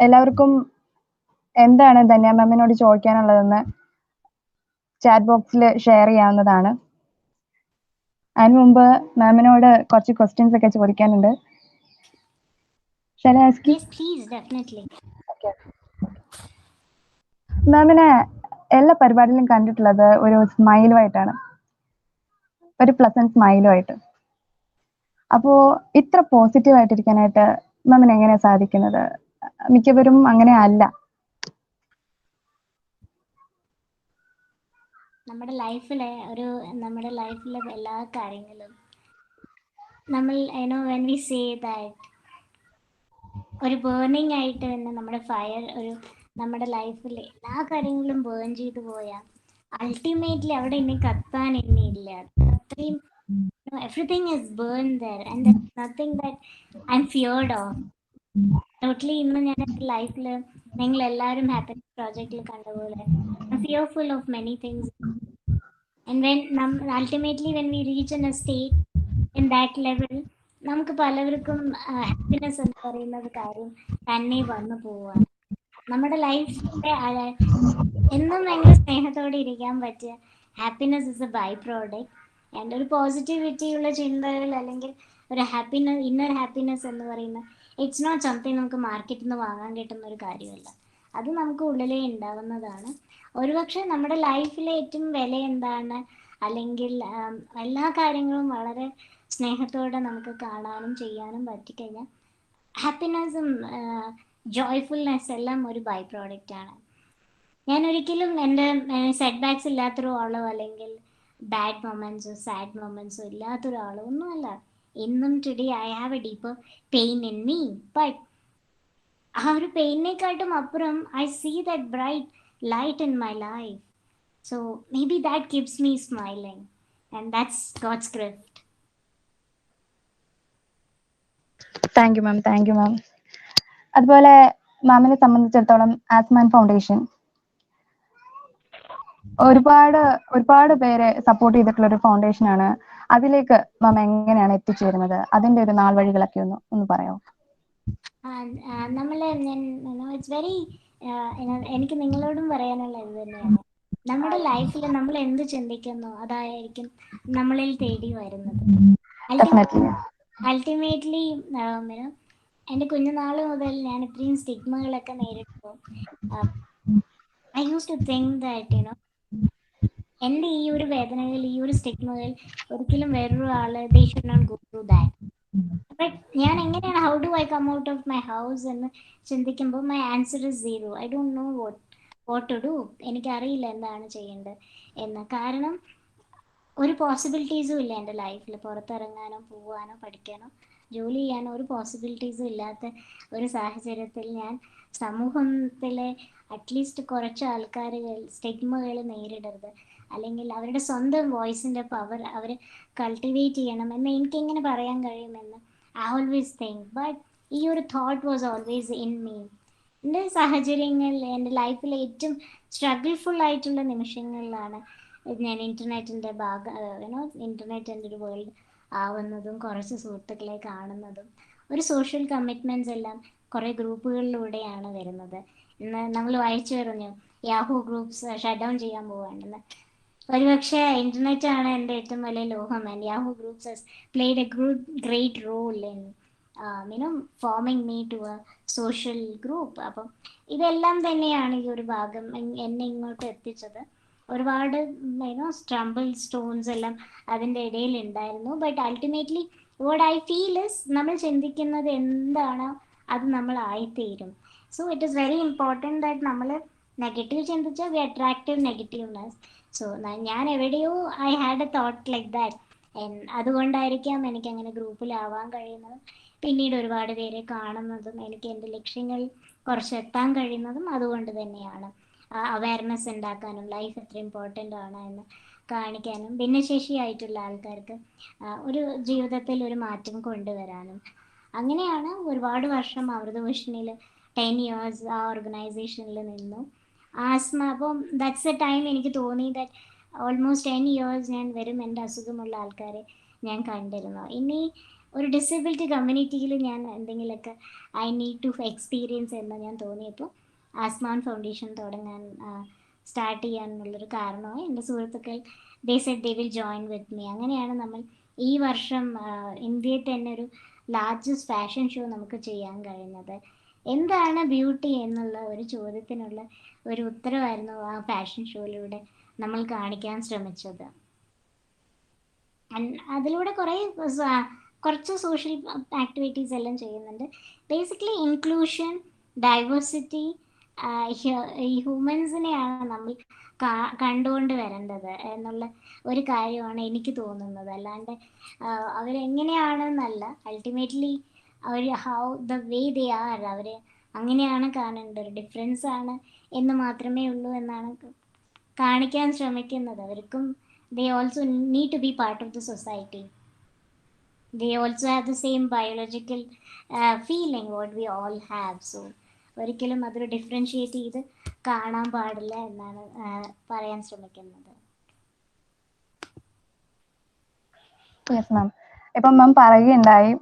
എല്ലാവർക്കും എന്താണ് ധന്യ മാമിനോട് ചോദിക്കാനുള്ളതെന്ന് ചാറ്റ് ബോക്സിൽ ഷെയർ ചെയ്യാവുന്നതാണ്. അതിനു മുമ്പ് മാമിനോട് കുറച്ച് ക്വസ്റ്റ്യൻസ് ഒക്കെ ചോദിക്കാനുണ്ട്. Shall I ask you? Yes, please, definitely. Okay. മാമിനെ എല്ലാ പരിപാടിയിലും കണ്ടിട്ടുള്ളത് ഒരു സ്മൈലുമായിട്ടാണ്, ഒരു പ്ലസന്റ് സ്മൈലുമായിട്ട്. അപ്പോൾ ഇത്ര പോസിറ്റീവ് ആയിട്ടിരിക്കാനായിട്ട് മാമിന് എങ്ങനെയാണ് സാധിക്കുന്നത്? മിക്കവരും അങ്ങനെ അല്ല. നമ്മുടെ ലൈഫിലെ എല്ലാ കാര്യങ്ങളും നമ്മൾ when we say that ഒരു ബേണിംഗ് ആയിട്ട് തന്നെ നമ്മുടെ ഫയർ നമ്മുടെ ലൈഫിൽ എല്ലാ കാര്യങ്ങളും ബേൺ ചെയ്തു പോയാൽ അൾട്ടിമേറ്റ്ലി അവിടെ ഇനി കത്താൻ ഇല്ല. അത്രയും everything is burned there and there's nothing that I'm feared of. Totally ഇന്ന് ഞാൻ എൻ്റെ ലൈഫിൽ നിങ്ങൾ എല്ലാവരും ഹാപ്പിനെസ് പ്രോജക്റ്റിൽ കണ്ടപോലെ fearful of many things, and when ultimately when we reach in a state in that level നമുക്ക് പലവർക്കും ഹാപ്പിനെസ് എന്ന് പറയുന്നത് കാര്യം തന്നെ വന്നു പോവാണ്. നമ്മുടെ ലൈഫിലെ എന്നും ഭയങ്കര സ്നേഹത്തോടെ ഇരിക്കാൻ പറ്റിയ happiness is a byproduct. And ഒരു പോസിറ്റിവിറ്റി ഉള്ള ചിന്തകൾ അല്ലെങ്കിൽ ഒരു ഹാപ്പിനെസ്, ഇന്നർ ഹാപ്പിനെസ് എന്ന് പറയുന്ന ഇറ്റ്സ് നോട്ട് സംതിങ് നമുക്ക് മാർക്കറ്റിൽ നിന്ന് വാങ്ങാൻ കിട്ടുന്ന ഒരു കാര്യമല്ല. അത് നമുക്ക് ഉള്ളിലേ ഉണ്ടാവുന്നതാണ്. ഒരുപക്ഷെ നമ്മുടെ ലൈഫിലെ ഏറ്റവും വില എന്താണ്, അല്ലെങ്കിൽ എല്ലാ കാര്യങ്ങളും വളരെ സ്നേഹത്തോടെ നമുക്ക് കാണാനും ചെയ്യാനും പറ്റിക്കഴിഞ്ഞാൽ ഹാപ്പിനെസ്സും ജോയ്ഫുൾനെസ് എല്ലാം ഒരു ബൈ പ്രോഡക്റ്റ് ആണ്. ഞാൻ ഒരിക്കലും എൻ്റെ സെറ്റ് ബാക്സ് ഇല്ലാത്തൊരാളോ അല്ലെങ്കിൽ ബാഡ് മൊമെൻറ്റ്സോ സാഡ് മൊമെൻറ്റ്സോ ഇല്ലാത്തൊരാളോ ഒന്നുമല്ല. ഇന്നും today I have a deeper pain in me, but ആ ഒരു പെയിനേക്കാട്ടും അപ്പുറം I see that bright light in my life. So maybe that keeps me smiling and that's God's gift. Thank you ma'am, thank you ma'am. അതുപോലെ മാമിനെ സംബന്ധിച്ചിടത്തോളം Aasman foundation ഒരുപാട് പേരെ support ചെയ്തിട്ടുള്ള ഒരു ഫൗണ്ടേഷൻ ആണ്. അതിലേക്ക് മാം എങ്ങനെയാണ് എത്തിച്ചേരുന്നത്? അതിന്റെ ഒരു നാൾ വഴികളൊക്കെ ഒന്ന് പറയാമോ? ഇറ്റ്സ് വെരി എനിക്ക് നിങ്ങളോടും പറയാനുള്ള ഇത് തന്നെയാണ്. നമ്മുടെ ലൈഫിൽ നമ്മൾ എന്ത് ചിന്തിക്കുന്നു അതായിരിക്കും നമ്മളിൽ തേടി വരുന്നത്. അൾട്ടിമേറ്റ്ലി എൻ്റെ കുഞ്ഞുനാൾ മുതൽ ഞാൻ ഇത്രയും സ്റ്റിഗ്മകളൊക്കെ നേരിട്ടപ്പോൾ I used to think that എൻ്റെ ഈ ഒരു വേദനകൾ, ഈ ഒരു സ്റ്റിഗ്മകൾ ഒരിക്കലും വേറൊരു ആള് they should not go through that. But ഞാൻ എങ്ങനെയാണ് how do I come out of my house എന്ന് ചിന്തിക്കുമ്പോൾ my answer is zero. I don't know what to do. എനിക്കറിയില്ല എന്താണ് ചെയ്യേണ്ടത് എന്ന്. കാരണം ഒരു പോസിബിലിറ്റീസും ഇല്ല എൻ്റെ ലൈഫിൽ. പുറത്തിറങ്ങാനോ പോവാനോ പഠിക്കാനോ ജോലി ചെയ്യാനോ ഒരു പോസിബിലിറ്റീസും ഇല്ലാത്ത ഒരു സാഹചര്യത്തിൽ ഞാൻ സമൂഹത്തിലെ അറ്റ്ലീസ്റ്റ് കുറച്ച് ആൾക്കാരുകൾ സ്റ്റിഗ്മകൾ നേരിടരുത്, അല്ലെങ്കിൽ അവരുടെ സ്വന്തം വോയിസിൻ്റെ പവർ അവർ കൾട്ടിവേറ്റ് ചെയ്യണമെന്ന് എനിക്കെങ്ങനെ പറയാൻ കഴിയുമെന്ന് ഐ ഓൾവേസ് തിങ്ക്. ബട്ട് ഈ ഒരു thought was always in me. എൻ്റെ സാഹചര്യങ്ങളിൽ എൻ്റെ ലൈഫിലെ ഏറ്റവും സ്ട്രഗിൾഫുൾ ആയിട്ടുള്ള നിമിഷങ്ങളിലാണ് ഞാൻ ഇൻ്റർനെറ്റിൻ്റെ ഇൻ്റർനെറ്റ് എൻ്റെ ഒരു വേൾഡ് ആവുന്നതും കുറച്ച് സുഹൃത്തുക്കളെ കാണുന്നതും ഒരു സോഷ്യൽ കമ്മിറ്റ്മെൻറ്റ്സ് എല്ലാം കുറേ ഗ്രൂപ്പുകളിലൂടെയാണ് വരുന്നത്. ഇന്ന് നമ്മൾ വായിച്ചു പറഞ്ഞു യാഹൂ ഗ്രൂപ്പ്സ് ഷട്ട് ഡൗൺ ചെയ്യാൻ പോവുകയാണെന്ന്. ഒരുപക്ഷെ ഇൻ്റർനെറ്റ് ആണ് എൻ്റെ ഏറ്റവും വലിയ ലോകം. And Yahoo groups has played a great role in forming me to a social group. അപ്പം ഇതെല്ലാം തന്നെയാണ് ഈ ഒരു ഭാഗം എന്നെ ഇങ്ങോട്ട് എത്തിച്ചത്. ഒരുപാട് സ്ട്രംബിൾ സ്റ്റോൺസ് എല്ലാം അതിൻ്റെ ഇടയിൽ ഉണ്ടായിരുന്നു. But ultimately what I feel is നമ്മൾ ചിന്തിക്കുന്നത് എന്താണോ അത് നമ്മൾ ആയിത്തീരും. So it is very important that നമ്മൾ നെഗറ്റീവ് ചിന്തിച്ചാൽ വി അട്രാക്റ്റീവ് നെഗറ്റീവ്നെസ്. സോ ഞാൻ എവിടെയോ I had A thought like that. അതുകൊണ്ടായിരിക്കാം എനിക്കങ്ങനെ ഗ്രൂപ്പിലാവാൻ കഴിയുന്നതും പിന്നീട് ഒരുപാട് പേരെ കാണുന്നതും എനിക്ക് എൻ്റെ ലക്ഷ്യങ്ങളിൽ കുറച്ച് എത്താൻ കഴിയുന്നതും അതുകൊണ്ട് തന്നെയാണ്. അവയർനെസ് ഉണ്ടാക്കാനും ലൈഫ് എത്ര ഇമ്പോർട്ടൻ്റ് ആണ് എന്ന് കാണിക്കാനും ഭിന്നശേഷിയായിട്ടുള്ള ആൾക്കാർക്ക് ഒരു ജീവിതത്തിൽ ഒരു മാറ്റം കൊണ്ടുവരാനും. അങ്ങനെയാണ് ഒരുപാട് വർഷം അമൃതഭൂഷണിയിൽ 10 years ആ ഓർഗനൈസേഷനിൽ നിന്നു. അപ്പം ദാറ്റ്സ് എ ടൈം എനിക്ക് തോന്നി ദാറ്റ് ഓൾമോസ്റ്റ് 10 years ഞാൻ വെറും എൻ്റെ അസുഖമുള്ള ആൾക്കാരെ ഞാൻ കണ്ടിരുന്നു. ഇനി ഒരു ഡിസബിലിറ്റി കമ്മ്യൂണിറ്റിയിൽ ഞാൻ എന്തെങ്കിലുമൊക്കെ ഐ നീഡ് ടു എക്സ്പീരിയൻസ് എന്ന് ഞാൻ തോന്നിയപ്പോൾ ആസ്മാൻ ഫൗണ്ടേഷൻ തുടങ്ങാൻ സ്റ്റാർട്ട് ചെയ്യാനുള്ളൊരു കാരണമായി എൻ്റെ സുഹൃത്തുക്കൾ ദേ Z they will join with me. അങ്ങനെയാണ് നമ്മൾ ഈ വർഷം ഇന്ത്യയിൽ തന്നെ ഒരു ലാർജസ്റ്റ് ഫാഷൻ ഷോ നമുക്ക് ചെയ്യാൻ കഴിഞ്ഞത്. എന്താണ് ബ്യൂട്ടി എന്നുള്ള ഒരു ചോദ്യത്തിനുള്ള ഒരു ഉത്തരവായിരുന്നു ആ ഫാഷൻ ഷോയിലൂടെ നമ്മൾ കാണിക്കാൻ ശ്രമിച്ചത്. അതിലൂടെ കുറച്ച് സോഷ്യൽ ആക്ടിവിറ്റീസ് എല്ലാം ചെയ്യുന്നുണ്ട്. ബേസിക്കലി ഇൻക്ലൂഷൻ, ഡൈവേഴ്സിറ്റി, ഈ ഹ്യൂമൻസിനെയാണ് നമ്മൾ കണ്ടുകൊണ്ട് വരേണ്ടത് എന്നുള്ള ഒരു കാര്യമാണ് എനിക്ക് തോന്നുന്നത്. അല്ലാണ്ട് അവരെങ്ങനെയാണെന്നല്ല, അൾട്ടിമേറ്റ്ലി അവർ how the way they are, അവർ അങ്ങനെയാണ് കാണേണ്ടത്, ഒരു ഡിഫറൻസ് ആണ് എന്ന് മാത്രമേ ഉള്ളൂ എന്നാണ് കാണിക്കാൻ ശ്രമിക്കുന്നത്. അവർക്കും they also need to be part of the society. They also have the same biological feeling what we all have. So ഒരിക്കലും അതൊരു ഡിഫറൻഷിയേറ്റ് ചെയ്ത് കാണാൻ പാടില്ല എന്നാണ് പറയാൻ ശ്രമിക്കുന്നത്. Yes ma'am. ഇപ്പം മാം പറയുകയുണ്ടായി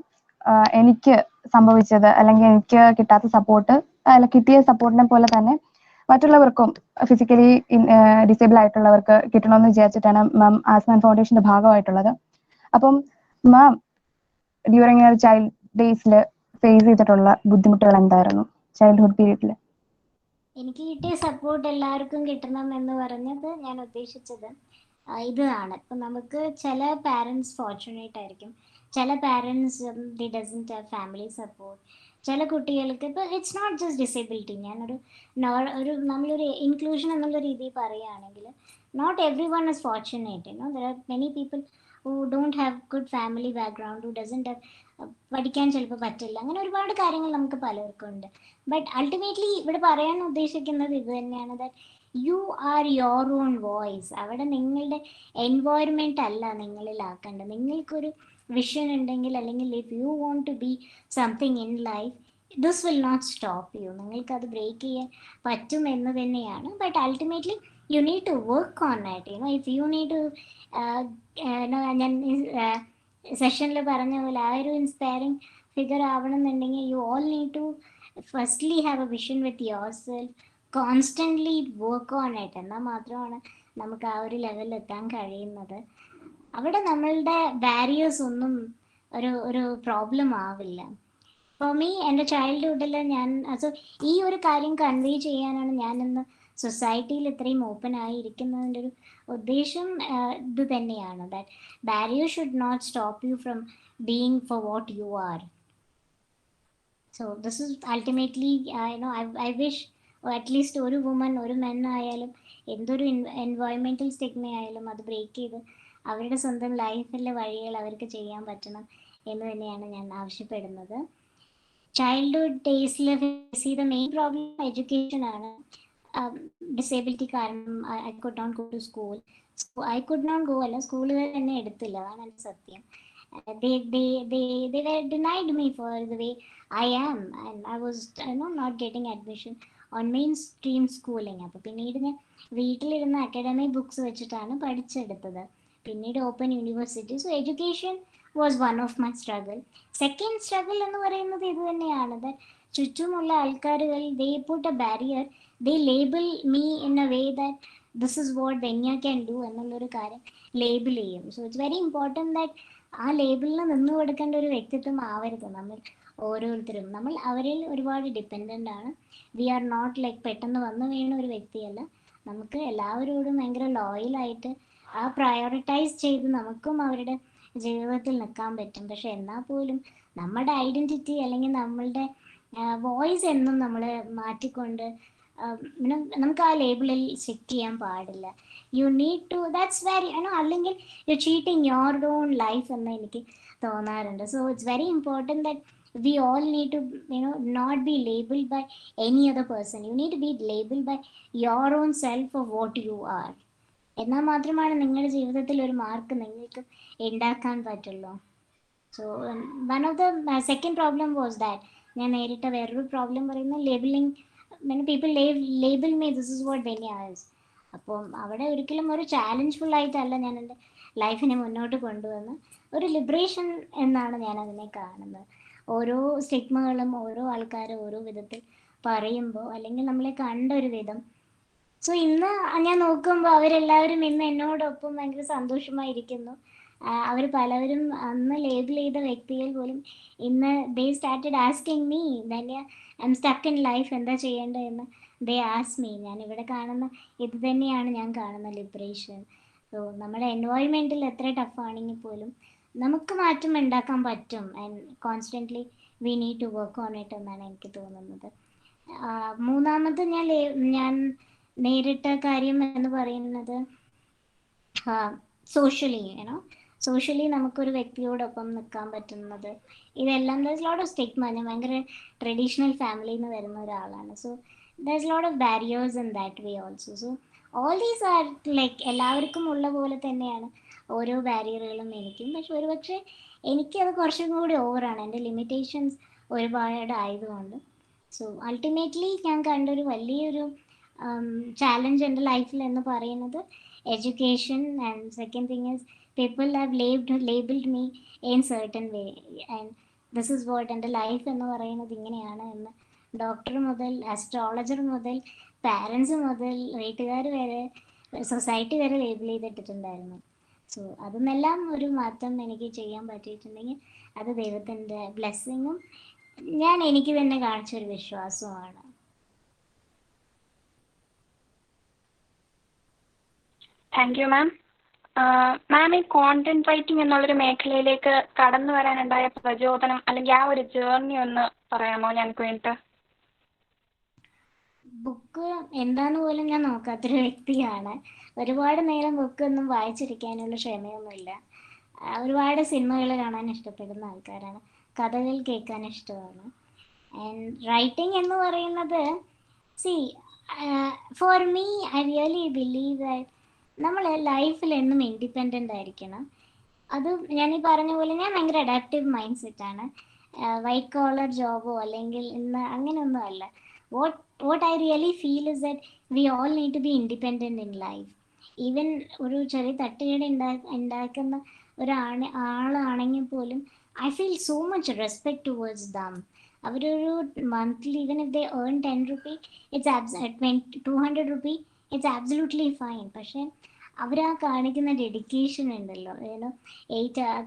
എനിക്ക് സംഭവിച്ചത് അല്ലെങ്കിൽ എനിക്ക് കിട്ടാത്ത സപ്പോർട്ട് അല്ല കിട്ടിയ സപ്പോർട്ടിനെ പോലെ തന്നെ മറ്റുള്ളവർക്കും ഫിസിക്കലി ഡിസേബിൾ ആയിട്ടുള്ളവർക്ക് കിട്ടണമെന്ന് വിചാരിച്ചിട്ടാണ് മാം ആസ്മാൻ ഫൗണ്ടേഷന്റെ ഭാഗമായിട്ടുള്ളത്. അപ്പം മാം ഡ്യൂറിങ് യുവർ ചൈൽഡ് ഡേയ്സിൽ ഫേസ് ചെയ്തിട്ടുള്ള ബുദ്ധിമുട്ടുകൾ എന്തായിരുന്നു ചൈൽഡ്ഹുഡ് പീരീഡിൽ? എനിക്ക് കിട്ടിയ സപ്പോർട്ട് എല്ലാവർക്കും കിട്ടണം എന്ന് പറഞ്ഞത് ഞാൻ ഉദ്ദേശിച്ചത് ഇതാണ്. ഇപ്പം നമുക്ക് ചില പാരൻസ് ഫോർച്ചുനേറ്റ് ആയിരിക്കും, ചില parents the doesn't have family support. ചില കുട്ടികൾക്ക് ഇപ്പോൾ ഇറ്റ്സ് നോട്ട് ജസ്റ്റ് ഡിസേബിലിറ്റി, ഞാനൊരു നമ്മളൊരു ഇൻക്ലൂഷൻ എന്നുള്ള രീതിയിൽ പറയുകയാണെങ്കിൽ not everyone is fortunate. There are many people who don't have good family background, who doesn't have പഠിക്കാൻ ചിലപ്പോൾ പറ്റില്ല, അങ്ങനെ ഒരുപാട് കാര്യങ്ങൾ നമുക്ക് പലർക്കും ഉണ്ട്. ബട്ട് അൾട്ടിമേറ്റ്ലി ഇവിടെ പറയാൻ ഉദ്ദേശിക്കുന്നത് ഇത് തന്നെയാണ്, that you are your own voice. അവിടെ നിങ്ങളുടെ എൻവയോൺമെൻറ്റ് അല്ല നിങ്ങളിലാക്കേണ്ടത്. നിങ്ങൾക്കൊരു വിഷൻ ഉണ്ടെങ്കിൽ, അല്ലെങ്കിൽ if you want to be something in life, this will not stop you. നിങ്ങൾക്കത് ബ്രേക്ക് ചെയ്യാൻ പറ്റും എന്ന് തന്നെയാണ്. But ultimately you need to work on it. If you need to ഞാൻ സെഷനിൽ പറഞ്ഞ പോലെ ആ ഒരു ഇൻസ്പയറിങ് ഫിഗർ ആവണമെന്നുണ്ടെങ്കിൽ you all need to firstly have a vision with your self, constantly work on it. എന്നാൽ മാത്രമാണ് നമുക്ക് ആ ഒരു ലെവലിൽ എത്താൻ കഴിയുന്നത്. അവിടെ നമ്മളുടെ ബാരിയേഴ്സ് ഒന്നും ഒരു പ്രോബ്ലം ആവില്ല. ഫോർ മീ എൻ്റെ ചൈൽഡ്ഹുഡിൽ ഈ ഒരു കാര്യം കൺവേ ചെയ്യാനാണ് ഞാൻ ഇന്ന് സൊസൈറ്റിയിൽ ഇത്രയും ഓപ്പൺ ആയിരിക്കുന്നതിൻ്റെ ഒരു ഉദ്ദേശം ഇത് തന്നെയാണ്, that barrier should not stop you from being for what you are. So this is ultimately I wish at least ഒരു വുമൺ, ഒരു മെൻ ആയാലും എന്തൊരു എൻവയോൺമെൻറ്റൽ സ്റ്റിഗ്മ ആയാലും അത് ബ്രേക്ക് ചെയ്ത് അവരുടെ സ്വന്തം ലൈഫിലെ വഴികൾ അവർക്ക് ചെയ്യാൻ പറ്റണം എന്ന് തന്നെയാണ് ഞാൻ ആവശ്യപ്പെടുന്നത്. ചൈൽഡ്ഹുഡ് ഡേയ്സിൽ ഫേസ് ചെയ്ത മെയിൻ പ്രോബ്ലം എഡ്യൂക്കേഷൻ ആണ്. ഡിസേബിലിറ്റി കാരണം I could not go to school. I could not go അല്ല, സ്കൂളുകൾ തന്നെ എടുത്തില്ല, അതാണ് എൻ്റെ സത്യം. They were denied me for the way I am, and I was not getting admission on mainstream schooling. അപ്പോൾ പിന്നീട് ഞാൻ വീട്ടിലിരുന്ന് അക്കാഡമിക് ബുക്സ് വെച്ചിട്ടാണ് പഠിച്ചെടുത്തത്. പിന്നീട് open university. So education was one of my struggle. Second struggle എന്ന് പറയുന്നത് ഇത് തന്നെയാണ്, ദാറ്റ് ചുറ്റുമുള്ള ആൾക്കാരുകൾ they put a barrier, they label me in a way that this is what Dhanya can do എന്നുള്ളൊരു കാര്യം ലേബിൾ ചെയ്യും. So it's very important that ആ ലേബിളിൽ നിന്ന് കൊടുക്കേണ്ട ഒരു വ്യക്തിത്വം ആവരുത് നമ്മൾ ഓരോരുത്തരും. നമ്മൾ അവരിൽ ഒരുപാട് ഡിപ്പെൻഡൻ്റ് ആണ്. വി ആർ നോട്ട് ലൈക്ക് പെട്ടെന്ന് വന്നു വീണ ഒരു വ്യക്തിയല്ല. നമുക്ക് എല്ലാവരോടും ഭയങ്കര ലോയലായിട്ട് ആ പ്രയോറിറ്റൈസ് ചെയ്ത് നമുക്കും അവരുടെ ജീവിതത്തിൽ നിൽക്കാൻ പറ്റും. പക്ഷെ എന്നാൽ പോലും നമ്മുടെ ഐഡൻറ്റിറ്റി അല്ലെങ്കിൽ നമ്മളുടെ വോയിസ് എന്നും നമ്മൾ മാറ്റിക്കൊണ്ട് നമുക്ക് ആ ലേബിളിൽ സ്റ്റിക്ക് ചെയ്യാൻ പാടില്ല. You need to, that's very അല്ലെങ്കിൽ you cheating your own life എന്ന് എനിക്ക് തോന്നാറുണ്ട്. So it's very important that we all need to not be labeled by any other person. You need to be labeled by your own self of what you are. എന്നാൽ മാത്രമാണ് നിങ്ങളുടെ ജീവിതത്തിൽ ഒരു mark നിങ്ങൾക്ക് ഉണ്ടാക്കാൻ പറ്റുള്ളൂ. So one of the second problem was that ഞാൻ നേരിട്ട വേറൊരു പ്രോബ്ലം പറയുന്നത് labelling. People label me this is what Dhanya is. അപ്പം അവിടെ ഒരിക്കലും ഒരു ചാലഞ്ച്ഫുൾ ആയിട്ടല്ല ഞാൻ എൻ്റെ ലൈഫിനെ മുന്നോട്ട് കൊണ്ടുവന്ന ഒരു ലിബറേഷൻ എന്നാണ് ഞാൻ അതിനെ കാണുന്നത്. ഓരോ സ്റ്റിഗ്മകളും ഓരോ ആൾക്കാരും ഓരോ വിധത്തിൽ പറയുമ്പോൾ അല്ലെങ്കിൽ നമ്മളെ കണ്ട ഒരു വിധം. സോ ഇന്ന് ഞാൻ നോക്കുമ്പോൾ അവരെല്ലാവരും ഇന്ന് എന്നോടൊപ്പം ഭയങ്കര സന്തോഷമായിരിക്കുന്നു. അവർ പലവരും അന്ന് ലേബിൾ ചെയ്ത വ്യക്തികൾ പോലും ഇന്ന് ദേ started asking me Dhanya I M stuck in life, എന്താ ചെയ്യേണ്ടതെന്ന് ദേ ആസ് മീ. ഞാൻ ഇവിടെ കാണുന്ന ഇത് തന്നെയാണ് ഞാൻ കാണുന്ന ലിബറേഷൻ. സോ നമ്മുടെ എൻവയോൺമെൻറ്റിൽ എത്ര ടഫാണെങ്കിൽ പോലും നമുക്ക് മാറ്റം ഉണ്ടാക്കാൻ പറ്റും. And constantly we need to work on it എന്നാണ് എനിക്ക് തോന്നുന്നത്. മൂന്നാമത് ഞാൻ നേരിട്ട കാര്യം എന്ന് പറയുന്നത് സോഷ്യലി നമുക്കൊരു വ്യക്തിയോടൊപ്പം നിൽക്കാൻ പറ്റുന്നത്, ഇതെല്ലാം ദർസ് ലോട്ട് ഓഫ് സ്റ്റിഗ്മ. ഞാൻ ഭയങ്കര ട്രഡീഷണൽ ഫാമിലിയിൽ നിന്ന് വരുന്ന ഒരാളാണ്. സോ ദർസ് lot of barriers in that way also. So all these are like എല്ലാവർക്കും ഉള്ള പോലെ തന്നെയാണ് ഓരോ ബാരിയറുകളും എനിക്കും. പക്ഷെ ഒരുപക്ഷെ എനിക്കത് കുറച്ചും കൂടി ഓവറാണ്, എൻ്റെ ലിമിറ്റേഷൻസ് ഒരുപാട് ആയതുകൊണ്ട്. സോ അൾട്ടിമേറ്റ്ലി ഞാൻ കണ്ടൊരു വലിയൊരു ചാലഞ്ച് എൻ്റെ ലൈഫിൽ എന്ന് പറയുന്നത് education. And second thing is people have labelled me in certain way. And this is what എൻ്റെ ലൈഫ് എന്ന് പറയുന്നത് ഇങ്ങനെയാണ് എന്ന് ഡോക്ടർ മുതൽ അസ്ട്രോളജർ മുതൽ പാരൻസ് മുതൽ വീട്ടുകാർ വരെ സൊസൈറ്റി വരെ ലേബിൾ ചെയ്തിട്ടിട്ടുണ്ടായിരുന്നു. സോ അതിനെല്ലാം ഒരു മാറ്റം എനിക്ക് ചെയ്യാൻ പറ്റിയിട്ടുണ്ടെങ്കിൽ അത് ദൈവത്തിൻ്റെ ബ്ലെസ്സിങ്ങും ഞാൻ എനിക്ക് തന്നെ കാണിച്ചൊരു വിശ്വാസവുമാണ്. Thank you ma'am. മാം, ഈ കോണ്ടന്റ് റൈറ്റിംഗ് എന്നുള്ളൊരു മേഖലയിലേക്ക് കടന്നു വരാനുണ്ടായ പ്രചോദനം അല്ലെങ്കിൽ ആ ഒരു ജേർണി ഒന്ന് പറയാമോ ഞങ്ങൾക്ക് വേണ്ടിയിട്ട്? ബുക്ക് എന്താന്ന് പോലും ഞാൻ നോക്കാത്തൊരു വ്യക്തിയാണ്. ഒരുപാട് നേരം ബുക്കൊന്നും വായിച്ചിരിക്കാനുള്ള ക്ഷമയൊന്നുമില്ല. ഒരുപാട് സിനിമകൾ കാണാൻ ഇഷ്ടപ്പെടുന്ന ആൾക്കാരാണ്, കഥകൾ കേൾക്കാൻ ഇഷ്ടമാണ്. ആൻഡ് റൈറ്റിംഗ് എന്ന് പറയുന്നത് for me I really believe that നമ്മൾ ലൈഫിൽ എന്നും ഇൻഡിപെൻഡൻ്റ് ആയിരിക്കണം. അത് ഞാൻ ഈ പറഞ്ഞ പോലെ ഞാൻ ഭയങ്കര അഡാപ്റ്റീവ് മൈൻഡ് സെറ്റാണ്. വൈറ്റ് കോളർ ജോബോ അല്ലെങ്കിൽ ഇന്ന് അങ്ങനെയൊന്നും അല്ല. what I really feel is that we all need to be independent in life. Even ഒരു ചെറിയ തട്ടുകട ഉണ്ടാക്കുന്ന ആളാണെങ്കിൽ പോലും I feel so much respect towards them. അവരൊരു monthly even if they earn 10 rupee, it's 200 rupee, it's absolutely fine. പക്ഷേ അവർ ആ കാണിക്കുന്ന ഡെഡിക്കേഷൻ ഉണ്ടല്ലോ,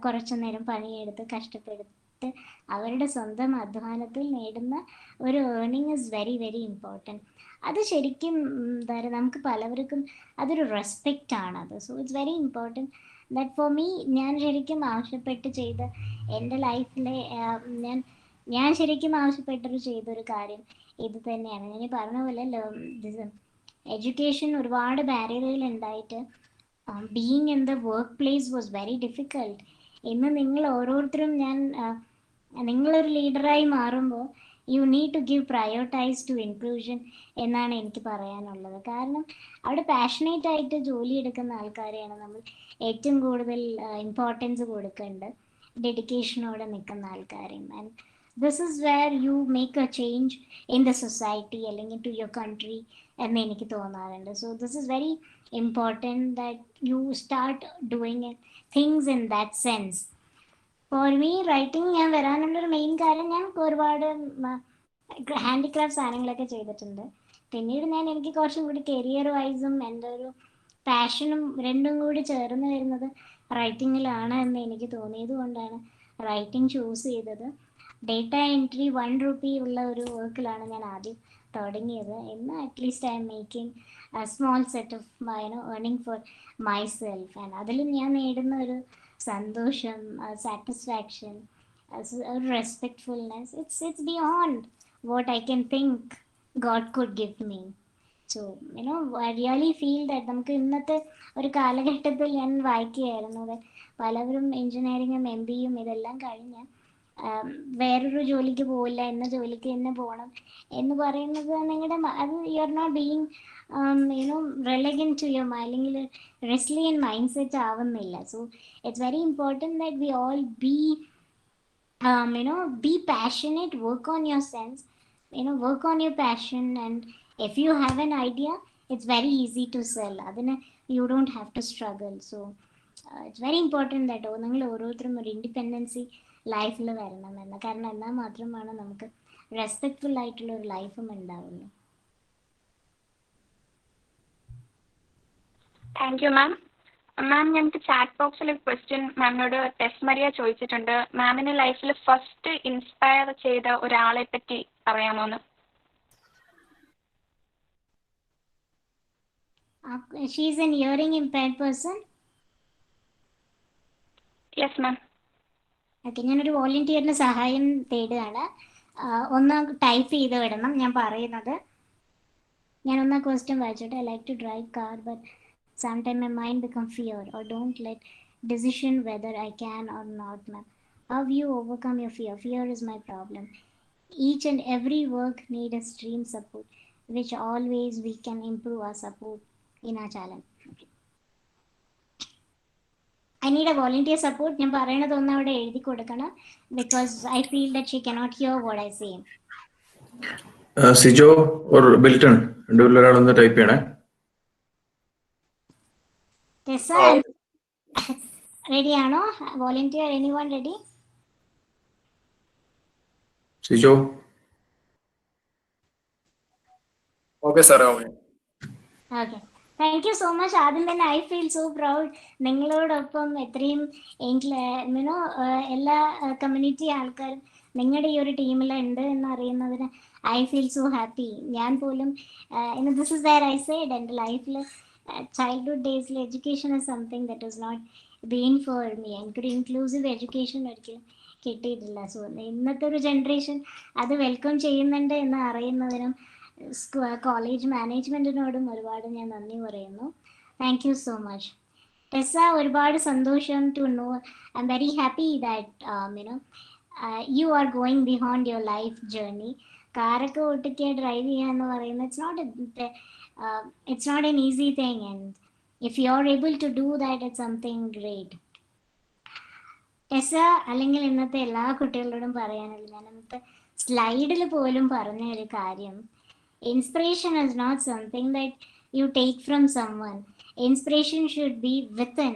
കുറച്ചു നേരം പണിയെടുത്ത് കഷ്ടപ്പെടുത്തി അവരുടെ സ്വന്തം അധ്വാനത്തിൽ നേടുന്ന ഒരു earning is very very important. അത് ശരിക്കും എന്താ പറയുക, നമുക്ക് പലവർക്കും അതൊരു റെസ്പെക്റ്റ് ആണത്. So it's very important that four me. ഞാൻ ശരിക്കും ആവശ്യപ്പെട്ട് ചെയ്ത എൻ്റെ ലൈഫിലെ ഞാൻ ശരിക്കും ആവശ്യപ്പെട്ടൊരു ചെയ്തൊരു കാര്യം ഇത് തന്നെയാണ്. ഞാൻ പറഞ്ഞ പോലെ എഡ്യൂക്കേഷൻ ഒരുപാട് ബാരിയറുകൾ ഉണ്ടായിട്ട് being in the work place was very difficult. ഇന്ന് നിങ്ങൾ ഓരോരുത്തരും നിങ്ങളൊരു ലീഡറായി മാറുമ്പോൾ you need to give prioritize to inclusion എന്നാണ് എനിക്ക് പറയാനുള്ളത്. കാരണം അവിടെ പാഷനേറ്റ് ആയിട്ട് ജോലി എടുക്കുന്ന ആൾക്കാരെയാണ് നമ്മൾ ഏറ്റവും കൂടുതൽ ഇമ്പോർട്ടൻസ് കൊടുക്കേണ്ടത്, ഡെഡിക്കേഷനോടെ നിൽക്കുന്ന ആൾക്കാരെയും. And this is wear you make A change in the society അല്ലെങ്കിൽ ടു യുവർ കൺട്രി എന്ന് എനിക്ക് തോന്നാറുണ്ട്. So this is very important that you start doing things in that sense. For me writing ഞാൻ വരാനുള്ളൊരു main കാര്യം, ഞാൻ ഒരുപാട് handicraft സാധനങ്ങളൊക്കെ ചെയ്തിട്ടുണ്ട്. പിന്നീട് എനിക്ക് കുറച്ചും കൂടി കരിയർ വൈസും എൻ്റെ ഒരു പാഷനും രണ്ടും കൂടി ചേർന്ന് വരുന്നത് റൈറ്റിങ്ങിലാണ് എന്ന് എനിക്ക് തോന്നിയത് കൊണ്ടാണ് റൈറ്റിംഗ് ചൂസ് ചെയ്തത്. ഡേറ്റ എൻട്രി 1 rupee ഉള്ള ഒരു വർക്കിലാണ് ഞാൻ ആദ്യം തുടങ്ങിയത്. ഇന്ന് at least I am making small set of earning for myself. And അതിലും ഞാൻ നേടുന്ന ഒരു സന്തോഷം, സാറ്റിസ്ഫാക്ഷൻ, ഒരു respectfulness, it's beyond what I can think God could give me. So I really feel that നമുക്ക് ഇന്നത്തെ ഒരു കാലഘട്ടത്തിൽ ഞാൻ വായിക്കുകയായിരുന്നു, പലവരും എൻജിനീയറിങ്ങും MBA ഇതെല്ലാം കഴിഞ്ഞ് വേറൊരു ജോലിക്ക് പോവില്ല, എന്ന ജോലിക്ക് തന്നെ പോകണം എന്ന് പറയുന്നത് നിങ്ങളുടെ അത് you are not being relevant to your അല്ലെങ്കിൽ റെസ്ലിയൻ മൈൻഡ് സെറ്റ് ആവുന്നില്ല. So it's very important that we all be passionate, work on your sense, work on your passion, and if you have an idea, it's very easy to sell. Adina, you don't have to struggle. So it's very important that നിങ്ങൾ ഓരോരുത്തരും ഒരു independency ലൈഫിൽ വരണമെന്ന്. കാരണം എന്നാൽ മാത്രമാണ് നമുക്ക് respectful ആയിട്ടുള്ള ഒരു ലൈഫും ഉണ്ടാവുള്ളൂ. Thank you ma'am. മാം, ഞങ്ങൾക്ക് ചാറ്റ് ബോക്സിൽ ഒരു ക്വസ്റ്റ്യൻ മാമിനോട് ടെസ് മരിയ ചോദിച്ചിട്ടുണ്ട്. മാമിന് ലൈഫിൽ ഫസ്റ്റ് ഇൻസ്പയർ ചെയ്ത ഒരാളെ പറ്റി പറയാമോന്ന്? She is an hearing impaired person. Yes ma'am. Okay, ഞാനൊരു വോളണ്ടിയറിന് സഹായം തേടുകയാണ്. ഒന്ന് ടൈപ്പ് ചെയ്ത് വിടണം ഞാൻ പറയുന്നത്. ഞാൻ ഒന്ന് ക്വസ്റ്റ്യൻ വായിച്ചിട്ട് I like to drive car but sometimes my mind become fear or don't let decision whether I can or not, ma'am. How you overcome your fear? Fear is my problem. Each and every work need a stream support, which always we can improve our support in our challenge. I need a volunteer support. ഞാൻ പറയണത് ഒന്ന് അവിടെ എഴുതി കൊടുക്കണം because I feel that she cannot hear what I say. Sijo or Bilton രണ്ടുപേരിൽ ഒരാളൊന്ന് type ചെയ്യണേ. Tessa, ready ആണോ? Volunteer, anyone ready? Sijo. Okay സാറേ. Okay, thank you so much. ആദ്യം തന്നെ ഐ ഫീൽ സോ പ്രൗഡ്. നിങ്ങളോടൊപ്പം എത്രയും യുനോ എല്ലാ കമ്മ്യൂണിറ്റി ആൾക്കാരും നിങ്ങളുടെ ഈ ഒരു ടീമിലുണ്ട് എന്ന് അറിയുന്നതിന് ഐ ഫീൽ സോ ഹാപ്പി. ഞാൻ പോലും this is where I said എൻ്റെ ലൈഫിൽ ചൈൽഡ്ഹുഡ് ഡേയ്സിൽ education is something that is not been for me. എനിക്കൊരു ഇൻക്ലൂസീവ് എഡ്യൂക്കേഷൻ ഒരിക്കലും കിട്ടിയിട്ടില്ല. സോ ഇന്നത്തെ ഒരു ജനറേഷൻ അത് വെൽക്കം ചെയ്യുന്നുണ്ട് എന്ന് അറിയുന്നതിനും കോളേജ് മാനേജ്മെൻറ്റിനോടും ഒരുപാട് ഞാൻ നന്ദി പറയുന്നു. Thank you so much. Tessa, ഒരുപാട് സന്തോഷം to know. I am very happy that you are going beyond your life journey. കാറൊക്കെ ഓട്ടിക്ക് ഡ്രൈവ് ചെയ്യുക എന്ന് പറയുന്നത് it's not an easy thing and if you are able to do that it's something great. Tessa, അല്ലെങ്കിൽ ഇന്നത്തെ എല്ലാ കുട്ടികളോടും പറയാനുള്ളത്, ഞാൻ ഇന്നത്തെ സ്ലൈഡിൽ പോലും പറഞ്ഞ ഒരു കാര്യം, inspiration is not something that you take from someone. Inspiration should be within.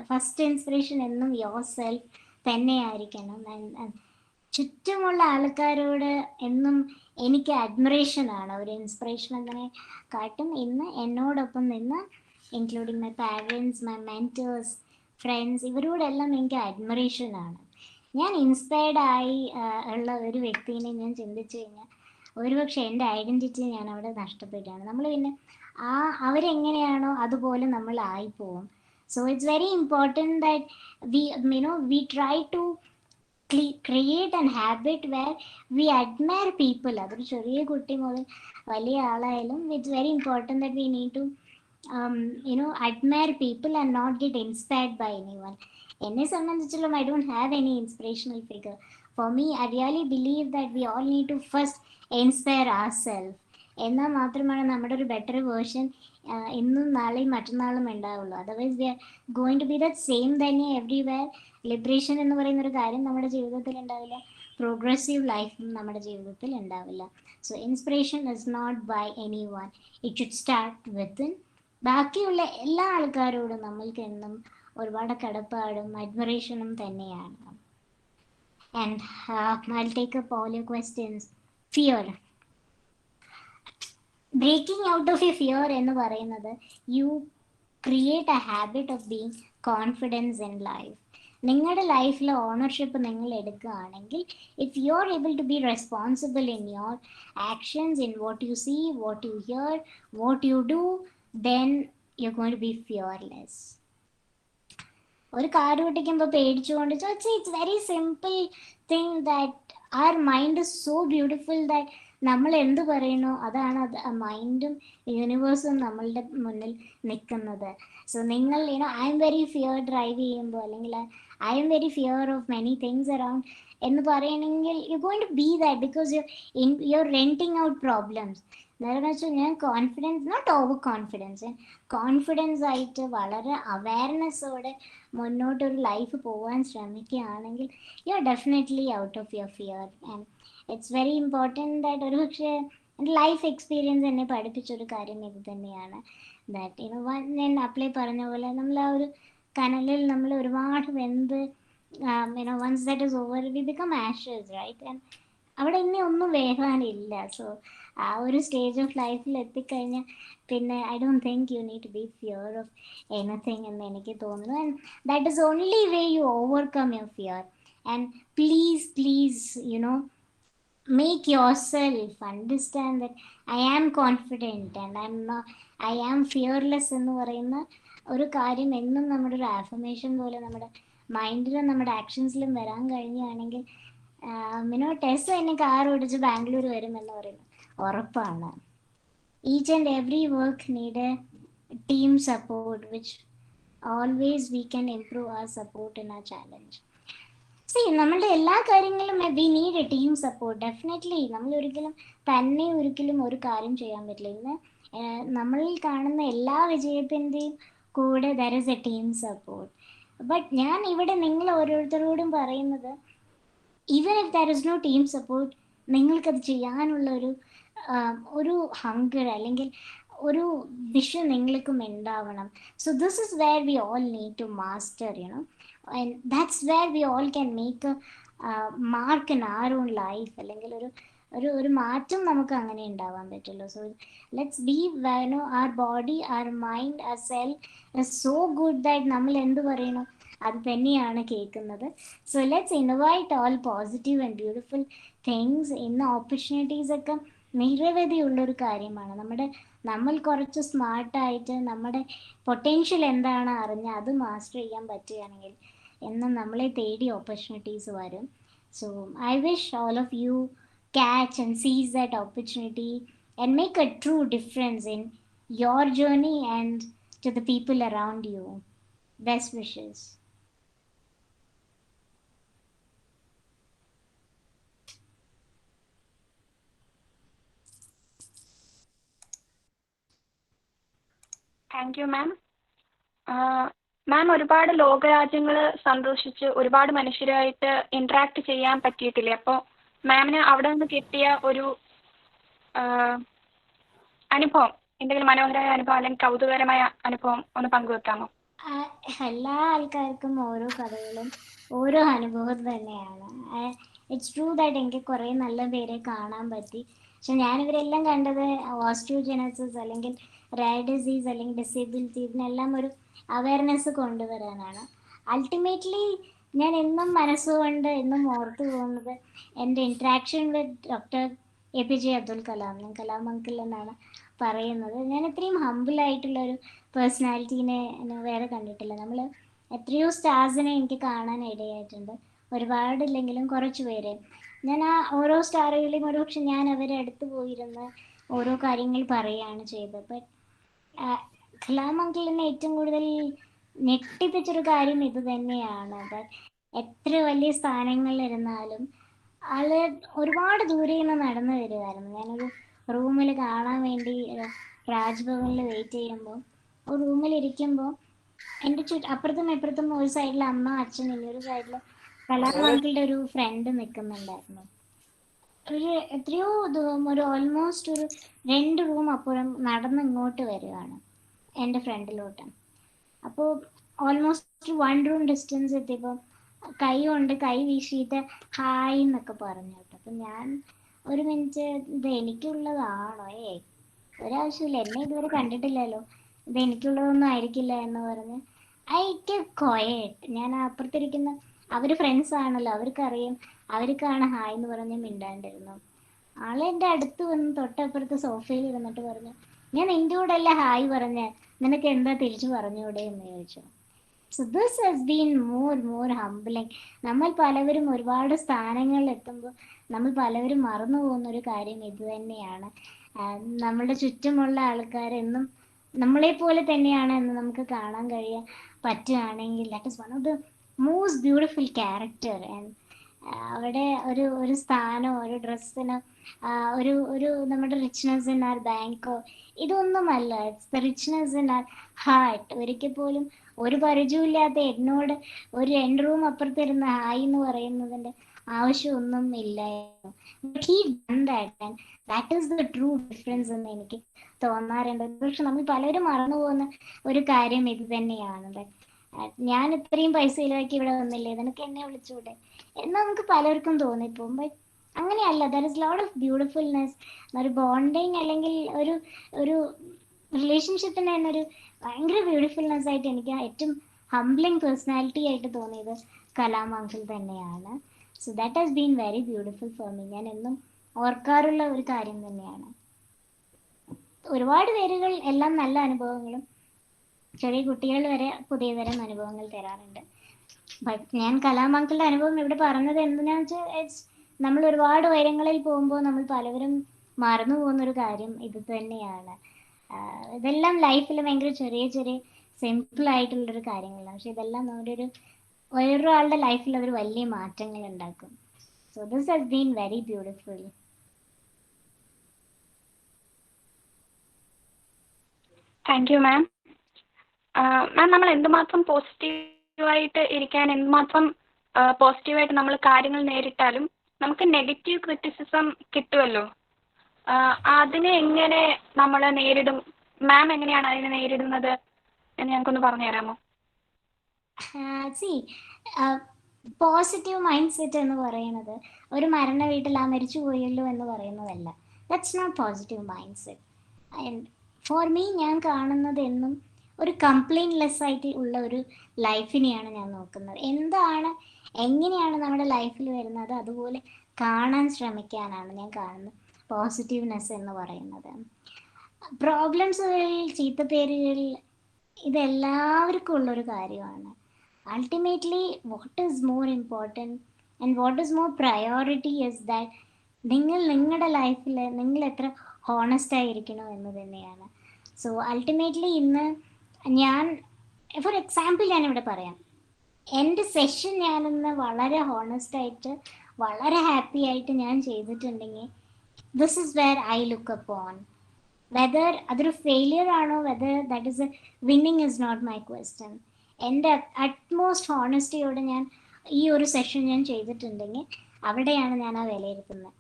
First inspiration എന്നും yourself തന്നെ ആയിരിക്കണം. ചുറ്റുമുള്ള ആൾക്കാരോട് എന്നും എനിക്ക് അഡ്മിറേഷൻ ആണ്. ഒരു ഇൻസ്പിറേഷൻ അങ്ങനെ കാട്ടും. ഇന്ന് എന്നോടൊപ്പം നിന്ന് including my parents, my mentors, friends, ഇവരോടെല്ലാം എനിക്ക് അഡ്മിറേഷൻ ആണ്. ഞാൻ ഇൻസ്പയർഡ് ആയി ഉള്ള ഒരു വ്യക്തിനെ ഞാൻ ചിന്തിച്ചു കഴിഞ്ഞാൽ ഒരുപക്ഷെ എൻ്റെ ഐഡൻറ്റിറ്റി ഞാൻ അവിടെ നഷ്ടപ്പെട്ടാണ്. നമ്മൾ പിന്നെ അവരെങ്ങനെയാണോ അതുപോലെ നമ്മൾ ആയിപ്പോവും. So it's very important that we try to create an habit where we admire people. അതൊരു ചെറിയ കുട്ടി മുതൽ വലിയ ആളായാലും it's very important that we need to admire people and not get inspired by anyone. എന്നെ സംബന്ധിച്ചിടത്തോളം I don't have any inspirational figure. For me, I really believe that we all need to first inspire ourselves. എന്നാൽ മാത്രമാണ് നമ്മുടെ ഒരു better version ഇന്നും നാളെയും മറ്റന്നാളും ഉണ്ടാവുള്ളൂ. Otherwise we are going to be that same തന്നെ എവ്രിവെയർ. ലിബറേഷൻ എന്ന് പറയുന്ന ഒരു കാര്യം നമ്മുടെ ജീവിതത്തിൽ ഉണ്ടാവില്ല. പ്രോഗ്രസീവ് ലൈഫും നമ്മുടെ ജീവിതത്തിൽ ഉണ്ടാവില്ല. So inspiration is not by any one. It should start within. ബാക്കിയുള്ള എല്ലാ ആൾക്കാരോടും നമ്മൾക്ക് എന്നും ഒരുപാട് കടപ്പാടും അഡ്മിറേഷനും തന്നെയാണ്. And I'll take up all your questions. Fear. Breaking out of your fear എന്ന് പറയുന്നത് you create a habit of being confident in life. നിങ്ങളുടെ ലൈഫിൽ ഓണർഷിപ്പ് നിങ്ങൾ എടുക്കുകയാണെങ്കിൽ, if you are able to be responsible in your actions, in what you see, what you hear, what you do, then you're going to be fearless. ഒരു car ഓടിക്കുമ്പോൾ പേടിച്ചുകൊണ്ട് it's very simple thing that our mind is so beautiful that നമ്മൾ എന്ത് പറയുന്നോ അതാണ് മൈൻഡും യൂണിവേഴ്സും നമ്മളുടെ മുന്നിൽ നിൽക്കുന്നത്. So നിങ്ങൾ I am very fear drive ചെയ്യുമ്പോൾ, അല്ലെങ്കിൽ I am very fear of many things around എന്ന് പറയണമെങ്കിൽ you going to be that because you are renting out problems. നേരെ വെച്ചാൽ ഞാൻ confidence, not over confidence, confidence ആയിട്ട് വളരെ അവയർനെസ്സോടെ മുന്നോട്ടൊരു ലൈഫ് പോകാൻ ശ്രമിക്കുകയാണെങ്കിൽ you are definitely out of your fear. And it's very important that ഒരു പക്ഷേ എൻ്റെ ലൈഫ് എക്സ്പീരിയൻസ് എന്നെ പഠിപ്പിച്ചൊരു കാര്യം ഇത് തന്നെയാണ്. ദാറ്റ് ഞാൻ അപ്ലൈ പറഞ്ഞ പോലെ നമ്മൾ ആ ഒരു കനലിൽ നമ്മൾ ഒരുപാട് വെന്ത് once that is over we become ashes, right? And അവിടെ ഇനി ഒന്നും വേകാനില്ല. സോ ആ ഒരു സ്റ്റേജ് ഓഫ് ലൈഫിൽ എത്തിക്കഴിഞ്ഞാൽ പിന്നെ I don't think you need to be fear of anything എന്ന് എനിക്ക് തോന്നുന്നു. And that is only way you overcome your fear. And please make yourself understand that I am confident and I am fearless എന്ന് പറയുന്ന ഒരു കാര്യം എന്നും നമ്മുടെ ഒരു ആഫർമേഷൻ പോലെ നമ്മുടെ മൈൻഡിലും നമ്മുടെ ആക്ഷൻസിലും വരാൻ കഴിഞ്ഞാണെങ്കിൽ ടെസ് എന്നെ കാർ ഓടിച്ച് ബാംഗ്ലൂർ വരും എന്ന് പറയുന്നത് ഉറപ്പാണ്. Each and every work need A team support which always we can improve our support in our challenge. നമ്മളുടെ എല്ലാ കാര്യങ്ങളും we need A team support. Definitely നമ്മൾ ഒരിക്കലും ഒരു കാര്യം ചെയ്യാൻ പറ്റില്ല. ഇന്ന് നമ്മളിൽ കാണുന്ന എല്ലാ വിജയത്തിൻ്റെയും കൂടെ there is a team support. But ഞാൻ ഇവിടെ നിങ്ങൾ ഓരോരുത്തരോടും പറയുന്നത്, even if there is no team support, നിങ്ങൾക്കത് ചെയ്യാനുള്ള ഒരു ഹങ്കർ അല്ലെങ്കിൽ ഒരു വിഷൻ നിങ്ങൾക്കും ഉണ്ടാവണം. So this is where we all need to master, and that's where we all can make a mark in our own life. അല്ലെങ്കിൽ ഒരു മാറ്റം നമുക്ക് അങ്ങനെ ഉണ്ടാവാൻ പറ്റുള്ളൂ. So let's be our body, our mind, our self is so good that നമ്മൾ എന്ത് പറയണോ അത് തന്നെയാണ് കേൾക്കുന്നത്. So let's invite all positive and beautiful things. ഇന്ന് ഓപ്പർച്യൂണിറ്റീസ് ഒക്കെ നിരവധിയുള്ളൊരു കാര്യമാണ്. നമ്മൾ കുറച്ച് സ്മാർട്ടായിട്ട് നമ്മുടെ പൊട്ടൻഷ്യൽ എന്താണ് അറിഞ്ഞ് അത് മാസ്റ്റർ ചെയ്യാൻ പറ്റുകയാണെങ്കിൽ എന്നും നമ്മളെ തേടി ഓപ്പർച്യൂണിറ്റീസ് വരും. So I wish all of you catch and seize that opportunity and make a true difference in your journey and to the people around you. Best wishes. Thank you ma'am. Ma'am, ഒരുപാട് ലോകരാജ്യങ്ങൾ സന്ദർശിച്ച് ഒരുപാട് മനുഷ്യരുമായിട്ട് interact ചെയ്യാൻ പറ്റിയിട്ടില്ലേ? അപ്പോൾ മാമിന് അവിടെ നിന്ന് കിട്ടിയ ഒരു അനുഭവം, എന്തെങ്കിലും മനോഹരമായ അനുഭവം അല്ലെങ്കിൽ കൗതുകകരമായ അനുഭവം ഒന്ന് പങ്കുവെക്കാമോ? എല്ലാ ആൾക്കാർക്കും ഓരോ കഥകളും ഓരോ അനുഭവം തന്നെയാണ്. ഇറ്റ്സ് ട്രൂ ദാറ്റ് എനിക്ക് കുറേ നല്ല പേരെ കാണാൻ പറ്റി. പക്ഷെ ഞാനിവരെല്ലാം കണ്ടത് ഓസ്റ്റിയോജെനസിസ് അല്ലെങ്കിൽ റയർ ഡിസീസ് അല്ലെങ്കിൽ ഡിസേബിലിറ്റി, ഇതിനെല്ലാം ഒരു അവയർനെസ് കൊണ്ടുവരാനാണ്. അൾട്ടിമേറ്റ്ലി ഞാൻ എന്നും മനസ്സുകൊണ്ട് എന്നും ഓർത്തു പോകുന്നത് എൻ്റെ interaction with doctor APJ Abdul Kalam. ഞാൻ കലാം അങ്കിൾ എന്നാണ് പറയുന്നത്. ഞാൻ ഇത്രയും ഹംബിളായിട്ടുള്ളൊരു പേഴ്സണാലിറ്റീനെ വേറെ കണ്ടിട്ടില്ല. നമ്മൾ എത്രയോ സ്റ്റാർസിനെ എനിക്ക് കാണാൻ ഇടയായിട്ടുണ്ട്, ഒരുപാടില്ലെങ്കിലും കുറച്ച് പേരെ. ഞാൻ ആ ഓരോ സ്റ്റാറുകളെയും ഒരുപക്ഷെ ഞാൻ അവരെ അടുത്ത് പോയിരുന്ന് ഓരോ കാര്യങ്ങൾ പറയുകയാണ് ചെയ്തത്. ബട്ട് കലാം അങ്കിളിനെ ഏറ്റവും കൂടുതൽ ഞെട്ടിപ്പിച്ചൊരു കാര്യം ഇത് തന്നെയാണ്. എത്ര വലിയ സ്ഥാനങ്ങളിലിരുന്നാലും ആള് ഒരുപാട് ദൂരെ നിന്ന് നടന്നു വരുമായിരുന്നു. ഞാനൊരു റൂമിൽ കാണാൻ വേണ്ടി രാജ്ഭവനിൽ വെയിറ്റ് ചെയ്യുമ്പോൾ ഒരു റൂമിലിരിക്കുമ്പോൾ എൻ്റെ അപ്പുറത്തും ഇപ്പുറത്തും ഒരു സൈഡിൽ അമ്മ അച്ഛൻ, ഒരു സൈഡിൽ കലാം അങ്കിളുടെ ഒരു ഫ്രണ്ട് നിൽക്കുന്നുണ്ടായിരുന്നു. എത്രയോ ഒരു ഓൾമോസ്റ്റ് ഒരു 2 റൂം അപ്പുറം നടന്ന് ഇങ്ങോട്ട് വരികയാണ് എൻ്റെ ഫ്രണ്ടിലോട്ട്. അപ്പോൾ ഓൾമോസ്റ്റ് 1 റൂം ഡിസ്റ്റൻസ് എത്തിയപ്പോൾ കൈ വീശിയിട്ട് ഹായ് എന്നൊക്കെ പറഞ്ഞു കേട്ടോ. അപ്പം ഞാൻ ഒരു മിനിറ്റ്, ഇത് എനിക്കുള്ളതാണോ? ഒരാവശ്യമില്ല, എന്നെ ഇതുവരെ കണ്ടിട്ടില്ലല്ലോ, ഇത് എനിക്കുള്ളതൊന്നും ആയിരിക്കില്ല എന്ന് പറഞ്ഞ് ഐ കെപ്റ്റ് ക്വയറ്റ്. ഞാൻ അപ്പുറത്തിരിക്കുന്ന അവർ ഫ്രണ്ട്സ് ആണല്ലോ, അവർക്കറിയാം, അവർക്കാണ് ഹായ് എന്ന് പറഞ്ഞ് മിണ്ടാണ്ടിരുന്നു. ആളെ എൻ്റെ അടുത്ത് വന്ന് തൊട്ടപ്പുറത്ത് സോഫയിൽ ഇരുന്നിട്ട് പറഞ്ഞു, ഞാൻ നിൻ്റെ കൂടെ അല്ലേ ഹായ് പറഞ്ഞ്, നിനക്ക് എന്താ തിരിച്ചു പറഞ്ഞൂടെ എന്ന് ചോദിച്ചു. So this has been more humbling. നമ്മൾ പലവരും ഒരുപാട് സ്ഥാനങ്ങളിൽ എത്തുമ്പോൾ നമ്മൾ പലവരും മറന്നു പോകുന്നൊരു കാര്യം ഇത് തന്നെയാണ്. നമ്മളുടെ ചുറ്റുമുള്ള ആൾക്കാരെന്നും നമ്മളെപ്പോലെ തന്നെയാണ് എന്ന് നമുക്ക് കാണാൻ പറ്റുകയാണെങ്കിൽ that is one of the most beautiful character. And അവിടെ ഒരു സ്ഥാനോ ഒരു ഡ്രസ്സിനോ ഒരു നമ്മുടെ റിച്ച്നെസ് ഇൻ ആർ ബാങ്കോ ഇതൊന്നുമല്ല. It's the richness in our heart. ഒരിക്കൽ പോലും ഒരു പരിചയമില്ലാത്ത എന്നോട് ഒരു 2 റൂം അപ്പുറത്തിരുന്ന് ഹായ് എന്ന് പറയുന്നതിൻ്റെ ആവശ്യമൊന്നും ഇല്ലായിരുന്നു. He done that and that is the true difference എന്ന് എനിക്ക് തോന്നാറുണ്ട്. പക്ഷെ നമ്മൾ പലരും മറന്നു പോകുന്ന ഒരു കാര്യം ഇത് തന്നെയാണ്. ഞാൻ ഇത്രയും പൈസ ചിലവാക്കി ഇവിടെ വന്നില്ലേ, നിനക്ക് എന്നെ വിളിച്ചൂടെ എന്ന് നമുക്ക് പലർക്കും തോന്നിപ്പോകും. ബട്ട് അങ്ങനെയല്ല. There is lot of beautifulness. ഒരു ബോണ്ടിങ് അല്ലെങ്കിൽ ഒരു ഒരു റിലേഷൻഷിപ്പിന് തന്നെ ഒരു ഭയങ്കര ബ്യൂട്ടിഫുൾനെസ് ആയിട്ട് എനിക്ക് ഏറ്റവും ഹംബ്ലിങ് പേഴ്സണാലിറ്റി ആയിട്ട് തോന്നിയത് കലാം അങ്കിൾ തന്നെയാണ്. So that has been very beautiful four me. ഞാൻ എന്നും ഓർക്കാറുള്ള ഒരു കാര്യം തന്നെയാണ്. ഒരുപാട് പേരുകൾ എല്ലാം നല്ല അനുഭവങ്ങളും ചെറിയ കുട്ടികൾ വരെ പുതിയ തരം അനുഭവങ്ങൾ തരാറുണ്ട്. ബട്ട് ഞാൻ കലാം അങ്കിളുടെ അനുഭവം ഇവിടെ പറഞ്ഞത് എന്തിനാന്ന് വെച്ചാൽ, നമ്മൾ ഒരുപാട് ഉയരങ്ങളിൽ പോകുമ്പോൾ നമ്മൾ പലവരും മറന്നു പോകുന്നൊരു കാര്യം ഇത് തന്നെയാണ്. ഇതെല്ലാം ലൈഫിൽ ഭയങ്കര ചെറിയ ചെറിയ സിമ്പിൾ ആയിട്ടുള്ളൊരു കാര്യങ്ങളാണ്. പക്ഷെ ഇതെല്ലാം നമ്മുടെ വേറൊരാളുടെ ലൈഫിൽ അതൊരു വലിയ മാറ്റങ്ങൾ ഉണ്ടാക്കും. So this has been very beautiful. Thank you ma'am. Ma'am, നമ്മൾ എന്തുമാത്രം പോസിറ്റീവായിട്ട് ഇരിക്കാൻ, എന്തുമാത്രം പോസിറ്റീവായിട്ട് നമ്മൾ കാര്യങ്ങൾ നേരിട്ടാലും നമുക്ക് നെഗറ്റീവ് ക്രിറ്റിസിസം കിട്ടുമല്ലോ. അതിനെ എങ്ങനെ നമ്മൾ നേരിടും? മാം എങ്ങനെയാണ് അതിനെ നേരിടുന്നത് എന്ന് ഞങ്ങൾക്കൊന്ന് പറഞ്ഞു തരാമോ? പോസിറ്റീവ് മൈൻഡ് സെറ്റ് എന്ന് പറയുന്നത് ഒരു മരണ വീട്ടിൽ ആ മരിച്ചു പോയല്ലോ എന്ന് പറയുന്നതല്ല. That's not positive mind set. And for me, ഞാൻ കാണുന്നത് എന്നും ഒരു കംപ്ലൈൻറ്റ് ലെസ് ആയിട്ട് ഉള്ള ഒരു ലൈഫിനെയാണ് ഞാൻ നോക്കുന്നത്. എങ്ങനെയാണ് നമ്മുടെ ലൈഫിൽ വരുന്നത് അതുപോലെ കാണാൻ ശ്രമിക്കാനാണ് ഞാൻ കാണുന്നത് പോസിറ്റീവ്നെസ് എന്ന് പറയുന്നത്. പ്രോബ്ലംസുകൾ, ചീത്തപ്പേരുകൾ, ഇതെല്ലാവർക്കും ഉള്ളൊരു കാര്യമാണ്. Ultimately what is more important and what is more priority is that നിങ്ങളുടെ ലൈഫിൽ നിങ്ങൾ എത്ര ഹോണസ്റ്റ് ആയിരിക്കണോ എന്ന് തന്നെയാണ്. സോ അൾട്ടിമേറ്റ്ലി ഇന്ന് ഞാൻ ഫോർ എക്സാമ്പിൾ ഞാനിവിടെ പറയാം. എൻ്റെ സെഷൻ ഞാനിന്ന് വളരെ ഹോണസ്റ്റ് ആയിട്ട് വളരെ ഹാപ്പി ആയിട്ട് ഞാൻ ചെയ്തിട്ടുണ്ടെങ്കിൽ this is where I look upon. Whether അതൊരു ഫെയിലിയർ ആണോ, whether that is a winning is not my question. എൻ്റെ അറ്റ്മോസ്റ്റ് ഹോണസ്റ്റിയോടെ ഞാൻ ഈ ഒരു സെഷൻ ഞാൻ ചെയ്തിട്ടുണ്ടെങ്കിൽ അവിടെയാണ് ഞാൻ ആ വിലയിരുത്തുന്നത്.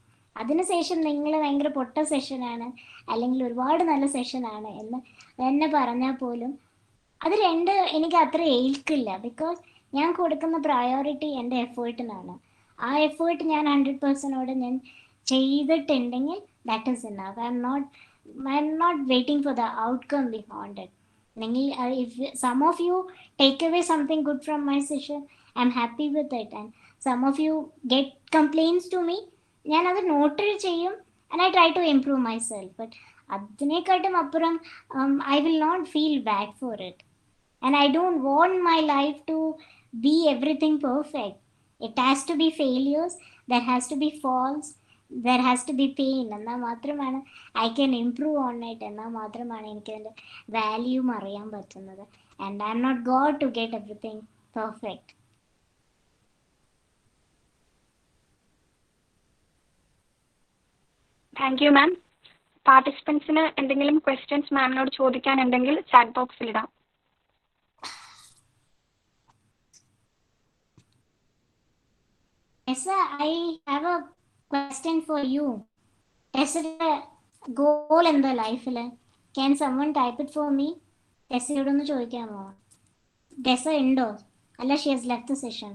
അതിനുശേഷം നിങ്ങൾ ഭയങ്കര പൊട്ട സെഷനാണ് അല്ലെങ്കിൽ ഒരുപാട് നല്ല സെഷനാണ് എന്ന് എന്നെ പറഞ്ഞാൽ പോലും അത് എനിക്ക് അത്ര ഏൽക്കില്ല. ബിക്കോസ് ഞാൻ കൊടുക്കുന്ന പ്രയോറിറ്റി എൻ്റെ എഫേർട്ടിനാണ്. ആ എഫേർട്ട് ഞാൻ 100% ഞാൻ ചെയ്തിട്ടുണ്ടെങ്കിൽ that is enough. I am not waiting for the outcome beyond it. if some of you take away something good from my session, I'm happy with it. And some of you get complaints to me, ഞാൻ അത് not ചെയ്യും and I try to improve myself. But അതിനേക്കാട്ടും അപ്പുറം I will not feel bad for it. And I don't want my life to be everything perfect. It has to be failures, there has to be falls, there has to be pain. എന്നാൽ മാത്രമാണ് I can improve on it. എന്നാൽ മാത്രമാണ് എനിക്ക് അതിൻ്റെ വാല്യൂം അറിയാൻ പറ്റുന്നത്. And I'm not God to get everything perfect. Thank you ma'am. പാർട്ടിസിപ്പൻസിന് എന്തെങ്കിലും ക്വസ്റ്റ്യൻസ് മാമിനോട് ചോദിക്കാനുണ്ടെങ്കിൽ ചാറ്റ് ബോക്സിൽ ഇടാം. Tessa, I have a question for you. Tessa, goal in the life, can someone type it for me? Tessa, yodoന്നു ചോദിക്കാമോ? Tessa ഉണ്ടോ? അല്ല, she has left the session.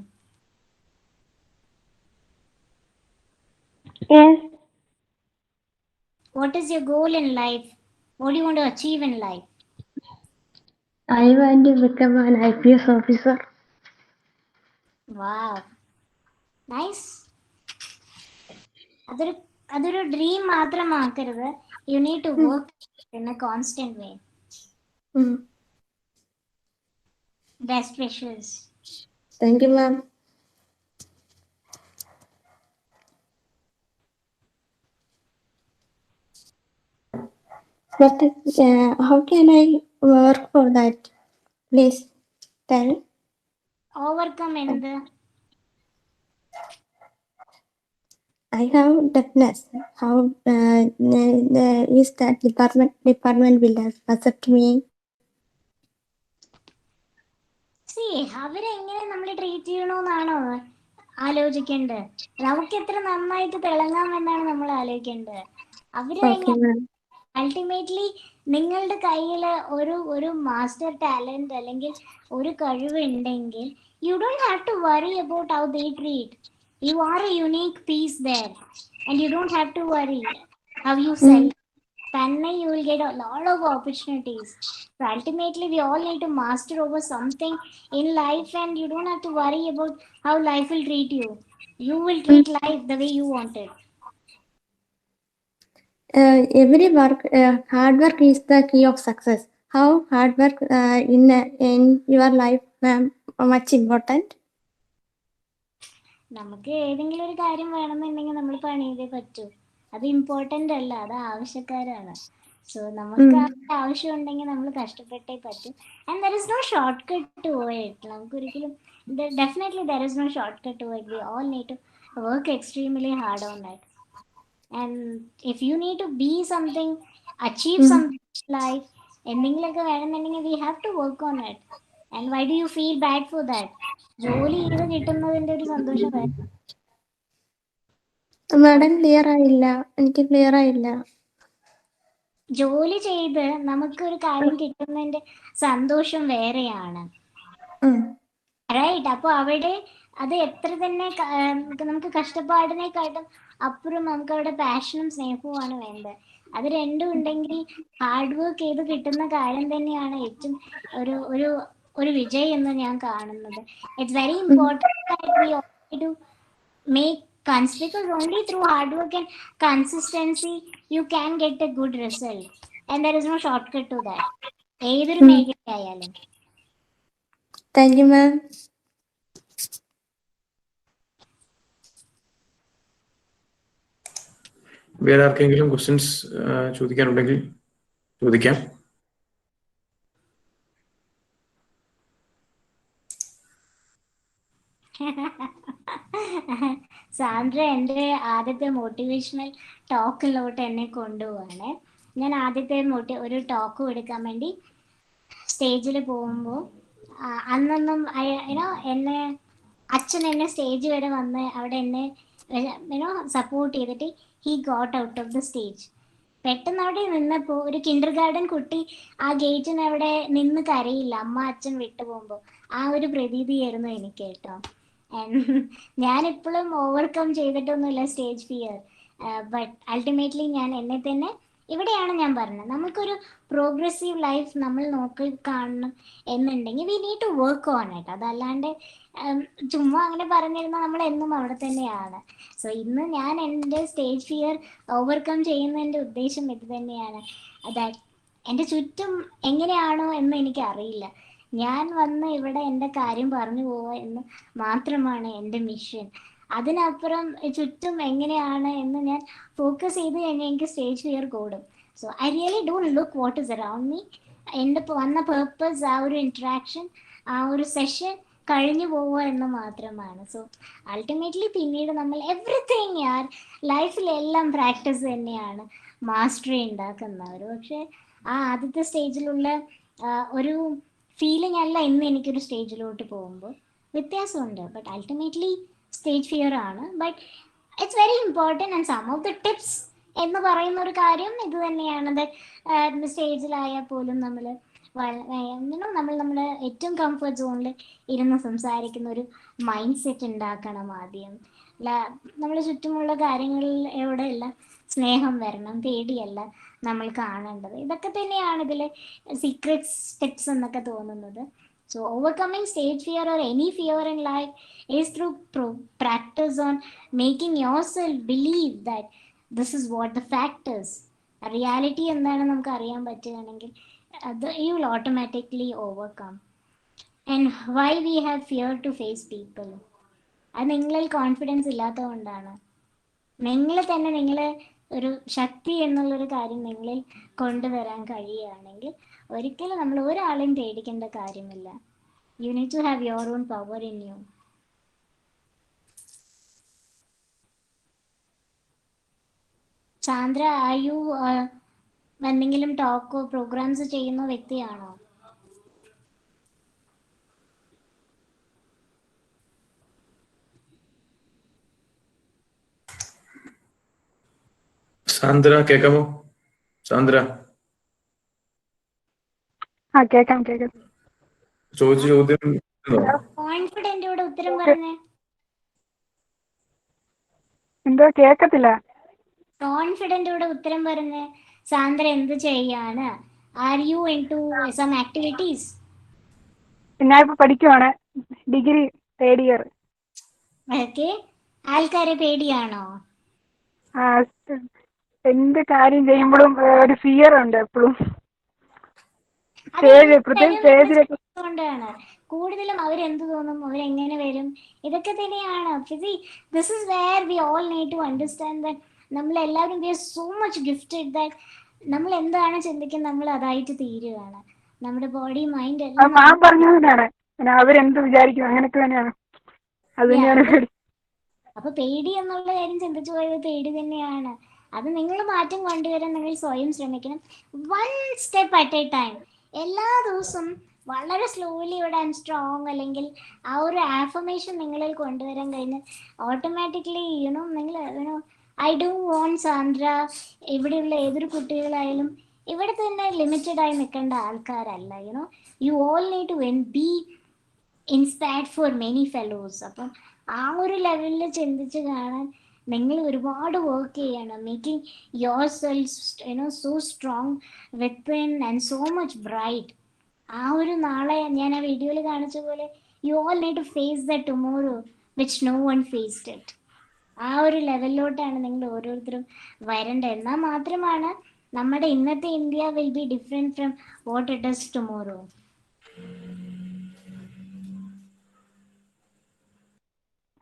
Yes. What is your goal in life? What do you want to achieve in life? I want to become an IPS officer. Wow. Nice. അതൊരു dream മാത്രമാക്കരുത്. You need to work in a constant way. Best wishes. Thank you, ma'am. But how can I work for that? Please tell. Overcome in the I have deafness. How is that department will accept me? See, അവരെങ്ങനെ നമ്മൾ treat ചെയ്യണമെന്നാണോ ആലോചിക്കേണ്ടത്? നമുക്ക് എത്ര നന്നായിട്ട് തിളങ്ങാമെന്നാണ് നമ്മൾ ആലോചിക്കേണ്ടത്. Okay, ma'am. Ultimately നിങ്ങളുടെ കയ്യിൽ ഒരു മാസ്റ്റർ ടാലന്റ് അല്ലെങ്കിൽ ഒരു കഴിവ് ഉണ്ടെങ്കിൽ you don't have to worry about how they treat you are a unique piece there and you don't have to worry how you sell തന്നെ you will get a lot of opportunities. So ultimately we all need to master over something in life and you don't have to worry about how life will treat you. You will treat life the way you want it. Every work, hard work is the key of success. How hard work in your life, ma'am, much important? നമുക്ക് ഏതെങ്കിലും ഒരു കാര്യം വേണമെന്നുണ്ടെങ്കിൽ നമ്മൾ പണി ചെയ്തേ പറ്റൂ. അത് ഇമ്പോർട്ടൻ്റ് അല്ല, അത് ആവശ്യക്കാരാണ്. സോ നമുക്ക് ആവശ്യം ഉണ്ടെങ്കിൽ നമ്മൾ കഷ്ടപ്പെട്ടേ പറ്റും. And there is no short cut to it. നമുക്ക് ഒരിക്കലും definitely there is no short cut to it. We all need to work extremely hard on that. And if you need to be something, achieve something life, എന്തെങ്കിലുമൊക്കെ വേണമെന്നുണ്ടെങ്കിൽ we have to work on it. And why do you feel bad for that? ജോലി ചെയ്ത് കിട്ടുന്നതിന്റെ ഒരു സന്തോഷം വേറെ. Madam clear ആയില്ല, എനിക്ക് clear ആയില്ല. ജോലി ചെയ്ത് നമുക്കൊരു കാര്യം കിട്ടുന്നതിന്റെ സന്തോഷം വേറെയാണ്, റൈറ്റ്? അപ്പൊ അവിടെ അത് എത്ര തന്നെ നമുക്ക് കഷ്ടപ്പാടിനെക്കാട്ടും അപ്പുറം നമുക്ക് അവിടെ പാഷനും സ്നേഹവുമാണ് വേണ്ടത്. അത് രണ്ടും ഉണ്ടെങ്കിൽ ഹാർഡ് വർക്ക് ചെയ്ത് കിട്ടുന്ന കാര്യം തന്നെയാണ് ഏറ്റവും ഒരു ഒരു ഒരു വിജയം എന്ന് ഞാൻ കാണുന്നത്. It's very important that we to make because only through hard work and consistency you can get a good result, and there is no shortcut to that. ഏതൊരു മേഖലയായാലും. താങ്ക് യു മാം. വേറെ ആർക്കെങ്കിലും ക്വസ്റ്റ്യൻസ് ചോദിക്കാനുണ്ടെങ്കിൽ ചോദിക്കാം. സാന്ദ്ര എൻ്റെ ആദ്യത്തെ മോട്ടിവേഷണൽ ടോക്കിലോട്ട് എന്നെ കൊണ്ടുപോവാണ്. ഞാൻ ആദ്യത്തെ ഒരു ടോക്ക് എടുക്കാൻ വേണ്ടി സ്റ്റേജിൽ പോകുമ്പോൾ അന്നൊന്നും എന്നെ അച്ഛൻ എന്നെ സ്റ്റേജ് വരെ വന്ന് അവിടെ എന്നെ സപ്പോർട്ട് ചെയ്തിട്ട് he got out of the stage. പെട്ടെന്ന് അവിടെ നിന്നപ്പോൾ ഒരു കിൻഡർ ഗാർഡൻ കുട്ടി ആ ഗേറ്റിന് അവിടെ നിന്ന് കരയില്ല, അമ്മ അച്ഛൻ വിട്ടു പോകുമ്പോൾ. ആ ഒരു പ്രതീതിയായിരുന്നു എനിക്ക് കേട്ടോ. ഞാനിപ്പോഴും ഓവർകം ചെയ്തിട്ടൊന്നുമില്ല സ്റ്റേജ് ഫിയർ. ബട്ട് അൾട്ടിമേറ്റ്ലി ഞാൻ എന്നെ തന്നെ, ഇവിടെയാണ് ഞാൻ പറഞ്ഞത്, നമുക്കൊരു പ്രോഗ്രസീവ് ലൈഫ് നമ്മൾ നോക്കി കാണണം എന്നുണ്ടെങ്കിൽ we need to work on it. അതല്ലാണ്ട് ചുമ്മാ അങ്ങനെ പറഞ്ഞിരുന്നാൽ നമ്മൾ എന്നും അവിടെ തന്നെയാണ്. സോ ഇന്ന് ഞാൻ എൻ്റെ സ്റ്റേജ് ഫിയർ ഓവർകം ചെയ്യുന്നതിൻ്റെ ഉദ്ദേശം ഇത് തന്നെയാണ്. അതായത് എൻ്റെ ചുറ്റും എങ്ങനെയാണോ എന്ന് എനിക്കറിയില്ല, ഞാൻ വന്ന് ഇവിടെ എൻ്റെ കാര്യം പറഞ്ഞു പോവുക എന്ന് മാത്രമാണ് എൻ്റെ മിഷൻ. അതിനപ്പുറം ചുറ്റും എങ്ങനെയാണ് എന്ന് ഞാൻ ഫോക്കസ് ചെയ്ത് കഴിഞ്ഞാൽ എനിക്ക് സ്റ്റേജ് ഫിയർ കൂടും. So I really don't look what is around me. എൻ്റെ വന്ന പേർപ്പസ് ആ ഒരു ഇൻട്രാക്ഷൻ, ആ ഒരു സെഷൻ കഴിഞ്ഞു പോവുക എന്ന് മാത്രമാണ്. സോ അൾട്ടിമേറ്റ്ലി പിന്നീട് നമ്മൾ എവറിത്തിങ് ലൈഫിലെല്ലാം പ്രാക്ടീസ് തന്നെയാണ് മാസ്റ്ററി ഉണ്ടാക്കുന്നവർ. പക്ഷെ ആ ആദ്യത്തെ സ്റ്റേജിലുള്ള ഒരു ഫീലിംഗ് അല്ല ഇന്ന് എനിക്കൊരു സ്റ്റേജിലോട്ട് പോകുമ്പോൾ. വ്യത്യാസമുണ്ട്, ബട്ട് അൾട്ടിമേറ്റ്ലി സ്റ്റേജ് ഫിയർ ആണ്. But it's very important. And some of the tips എന്ന് പറയുന്ന ഒരു കാര്യം ഇത് തന്നെയാണ്. സ്റ്റേജിലായാൽ പോലും നമ്മൾ നമ്മുടെ ഏറ്റവും കംഫർട്ട് സോണിൽ ഇരുന്ന് സംസാരിക്കുന്ന ഒരു മൈൻഡ് സെറ്റ് ഉണ്ടാക്കണം ആദ്യം. നമ്മുടെ ചുറ്റുമുള്ള കാര്യങ്ങളിലൂടെയെല്ലാം സ്നേഹം വരണം, പേടിയല്ല നമ്മൾ കാണേണ്ടത്. ഇതൊക്കെ തന്നെയാണ് ഇതിലെ സീക്രട്ട് ടിപ്സ് എന്നൊക്കെ തോന്നുന്നത്. So overcoming stage fear or any fear in life is through practice on making yourself believe that this is what the fact is. Reality എന്താണെന്ന് നമുക്ക് അറിയാൻ പറ്റുകയാണെങ്കിൽ you will automatically overcome. And why we have fear to face people? അത് നിങ്ങളിൽ confidence ഇല്ലാത്തതുകൊണ്ടാണ്. നിങ്ങൾ തന്നെ നിങ്ങളെ ഒരു ശക്തി എന്നുള്ളൊരു കാര്യം നിങ്ങളിൽ കൊണ്ടുവരാൻ കഴിയുകയാണെങ്കിൽ ഒരിക്കലും നമ്മൾ ഒരാളെയും പേടിക്കേണ്ട കാര്യമില്ല. You need to have your own power in you. Sandra, എന്തെങ്കിലും ടോക്കോ പ്രോഗ്രാംസ് ചെയ്യുന്ന വ്യക്തിയാണോ? സാന്ദ്ര കേൾക്കാമോ? സാന്ദ്ര കേക്കാം. ചോദിച്ച ചോദ്യം ഉണ്ടോ? കോൺഫിഡന്റോടെ ഉത്തരം പറഞ്ഞേ. എന്തോ കേക്കത്തില്ല. കോൺഫിഡന്റോടെ ഉത്തരം പറഞ്ഞേ. സാന്ദ്ര എന്ത് ചെയ്യാണ്? Are you into some activities? ഞാൻ ഇപ്പൊ പഠിക്കുവാണ്, ഡിഗ്രി 3rd year. ഓക്കെ. ആൾക്കാരെ പേടിയാണോ? എന്ത് കാര്യം ചെയ്യുമ്പോഴും ഒരു ഫിയർ ഉണ്ട് എപ്പോഴും. സ്റ്റേജിലൊക്കെ കൊണ്ടാണ് കൂടുതലും അവരെന്ത് തോന്നും, അവരെങ്ങനെ വരും, ഇതൊക്കെ തന്നെയാണ്. This is where we all need to understand that നമ്മളെല്ലാവരും we are so much gifted that നമ്മൾ എന്താണ് ചിന്തിക്കുന്നത് നമ്മൾ അതായിട്ട് തീരുകയാണ്. നമ്മുടെ ബോഡി മൈൻഡ് എല്ലാം ഞാൻ പറഞ്ഞതാണ്, അവരെന്ത് വിചാരിക്കും അങ്ങനെയൊക്കെ തന്നെയാണ്. അത് തന്നെയാണ് പേടി. അപ്പൊ പേടി എന്നുള്ള കാര്യം ചിന്തിച്ചു പോയത് പേടി തന്നെയാണ്. അത് നിങ്ങൾ മാറ്റം കൊണ്ടുവരാൻ നിങ്ങൾ സ്വയം ശ്രമിക്കണം. 1 step at a time. എല്ലാ ദിവസവും വളരെ സ്ലോലി ഇവിടെ സ്ട്രോങ് അല്ലെങ്കിൽ ആ ഒരു ആഫർമേഷൻ നിങ്ങളിൽ കൊണ്ടുവരാൻ കഴിഞ്ഞാൽ ഓട്ടോമാറ്റിക്കലി നിങ്ങൾ ഐ ഡു വോണ്ട് സാന്ദ്ര, ഇവിടെയുള്ള ഏതൊരു കുട്ടികളായാലും ഇവിടെ തന്നെ ലിമിറ്റഡ് ആയി നിൽക്കേണ്ട ആൾക്കാരല്ല. You all need to be inspired for many fellows. അപ്പം ആ ഒരു ലെവലിൽ ചിന്തിച്ച് കാണാൻ നിങ്ങൾ ഒരുപാട് വർക്ക് ചെയ്യണം. Making yourself so strong within and so much bright. ആ ഒരു നാളെ ഞാൻ ആ വീഡിയോയിൽ കാണിച്ച പോലെ you all need to face the tomorrow which no one faced it. ആ ഒരു ലെവലിലോട്ടാണ് നിങ്ങൾ ഓരോരുത്തരും വരേണ്ടത്. എന്നാൽ മാത്രമാണ് നമ്മുടെ ഇന്നത്തെ India will be different from what it is tomorrow.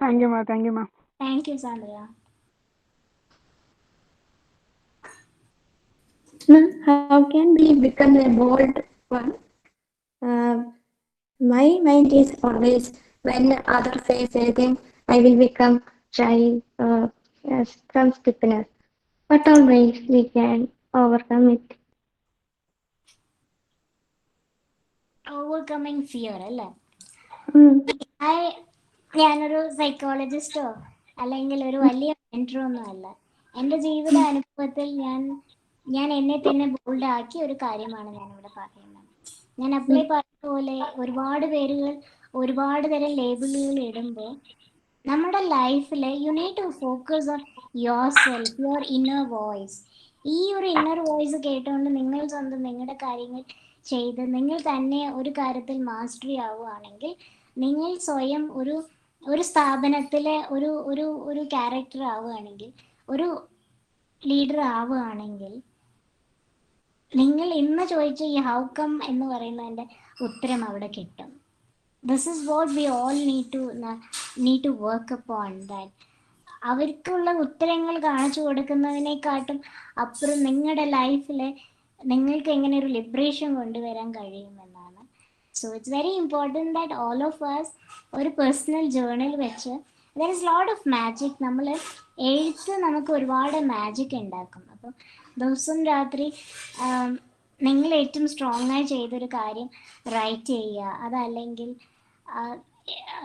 Thank you ma'am. Thank U Sandra. How can we become a bold one? My mind is always, when others say anything, I will become shy, some stiffness. What all ways we can overcome it? Overcoming fear അല്ലേ? ഞാനൊരു സൈക്കോളജിസ്റ്റോ അല്ലെങ്കിൽ ഒരു വലിയ മെന്ററോ ഒന്നും അല്ല. എൻ്റെ ജീവിത അനുഭവത്തിൽ ഞാൻ എന്നെ തന്നെ ബോൾഡ് ആക്കിയ ഒരു കാര്യമാണ് ഞാനിവിടെ പറയുന്നത്. ഞാൻ അപ്ലൈ പറഞ്ഞ പോലെ ഒരുപാട് പേരുകൾ ഒരുപാട് തരം ലേബിളുകൾ ഇടുമ്പോൾ നമ്മുടെ ലൈഫിൽ you need to focus on your self, your inner voice. ഈ ഒരു ഇന്നർ വോയിസ് കേട്ടുകൊണ്ട് നിങ്ങൾ സ്വന്തം നിങ്ങളുടെ കാര്യങ്ങൾ ചെയ്ത് നിങ്ങൾ തന്നെ ഒരു കാര്യത്തിൽ മാസ്റ്ററി ആവുകയാണെങ്കിൽ, നിങ്ങൾ സ്വയം ഒരു സ്ഥാപനത്തിലെ ഒരു ക്യാരക്ടർ ആവുകയാണെങ്കിൽ, ഒരു ലീഡർ ആവുകയാണെങ്കിൽ, നിങ്ങൾ ഇന്ന് ചോദിച്ച ഈ ഹൗ കം എന്ന് പറയുന്നതിൻ്റെ ഉത്തരം അവിടെ കിട്ടും. This is what we all need to work upon that. അവർക്കുള്ള ഉത്തരങ്ങൾ കാണിച്ചു കൊടുക്കുന്നതിനെക്കാട്ടും അപ്പുറം നിങ്ങളുടെ ലൈഫിൽ നിങ്ങൾക്ക് എങ്ങനെ ഒരു ലിബറേഷൻ കൊണ്ടുവരാൻ കഴിയുമെന്നാണ്. So it's very important that all of us ഒരു പേഴ്സണൽ ജേർണൽ വെച്ച് there is lot of magic. നമ്മൾ എഴുത്ത് നമുക്ക് ഒരുപാട് മാജിക് ഉണ്ടാക്കും. അപ്പോൾ ദിവസം രാത്രി നിങ്ങൾ ഏറ്റവും സ്ട്രോങ് ആയി ചെയ്തൊരു കാര്യം റൈറ്റ് ചെയ്യുക. അതല്ലെങ്കിൽ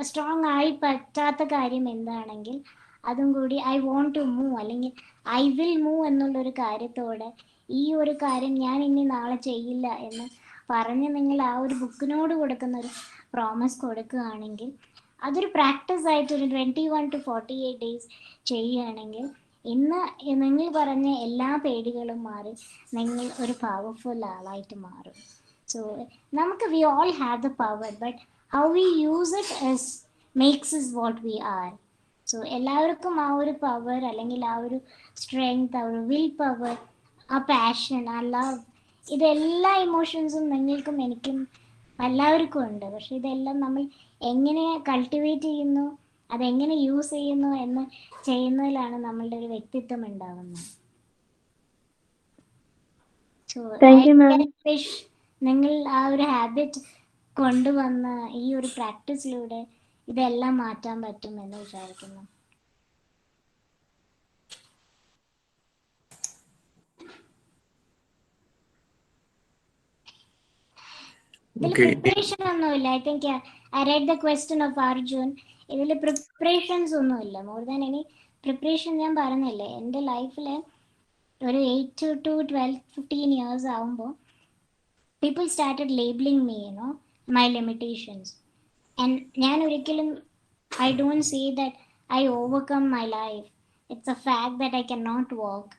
സ്ട്രോങ് ആയി പറ്റാത്ത കാര്യം എന്താണെങ്കിൽ അതും കൂടി ഐ വോണ്ട് ടു മൂവ് അല്ലെങ്കിൽ ഐ വിൽ മൂവ് എന്നുള്ളൊരു കാര്യത്തോടെ ഈ ഒരു കാര്യം ഞാൻ ഇനി നാളെ ചെയ്യില്ല എന്ന് പറഞ്ഞ് നിങ്ങൾ ആ ഒരു ബുക്കിനോട് കൊടുക്കുന്ന ഒരു പ്രോമിസ് കൊടുക്കുകയാണെങ്കിൽ, അതൊരു പ്രാക്ടീസ് ആയിട്ട് ഒരു 21 to 48 days ചെയ്യുകയാണെങ്കിൽ ഇന്ന് നിങ്ങൾ പറഞ്ഞ എല്ലാ പേടികളും മാറി നിങ്ങൾ ഒരു പവർഫുൾ ആളായിട്ട് മാറും. സോ നമുക്ക് we all have the power, but how we use it is makes is what we are. So എല്ലാവർക്കും ആ ഒരു പവർ അല്ലെങ്കിൽ ആ ഒരു സ്ട്രെങ്ത്, ആ ഒരു വിൽ പവർ, ആ പാഷൻ, ആ ലവ്, ഇതെല്ലാ ഇമോഷൻസും നിങ്ങൾക്കും എനിക്കും എല്ലാവർക്കും ഉണ്ട്. പക്ഷെ ഇതെല്ലാം നമ്മൾ എങ്ങനെ കൾട്ടിവേറ്റ് ചെയ്യുന്നു, അതെങ്ങനെ യൂസ് ചെയ്യുന്നു എന്ന് ചെയ്യുന്നതിലാണ് നമ്മളുടെ ഒരു വ്യക്തിത്വം ഉണ്ടാവുന്നത്. സോ നിങ്ങൾ ആ ഒരു ഹാബിറ്റ് കൊണ്ടുവന്ന് ഈ ഒരു പ്രാക്ടീസിലൂടെ ഇതെല്ലാം മാറ്റാൻ പറ്റുമെന്ന് വിചാരിക്കുന്നു. ഇതിൽ പ്രിപ്പറേഷൻ ഒന്നുമില്ല. I think I read the question of Arjun. ഇതിൽ പ്രിപ്പറേഷൻസ് ഒന്നുമില്ല. മോർ ദാൻ എനി പ്രിപ്പറേഷൻ ഞാൻ പറഞ്ഞില്ലേ, എൻ്റെ ലൈഫിൽ ഒരു 8 to 12-15 years ആവുമ്പോൾ people started labeling me, my limitations. And ഞാൻ ഒരിക്കലും I don't say that I overcome my life. It's a fact that I cannot walk.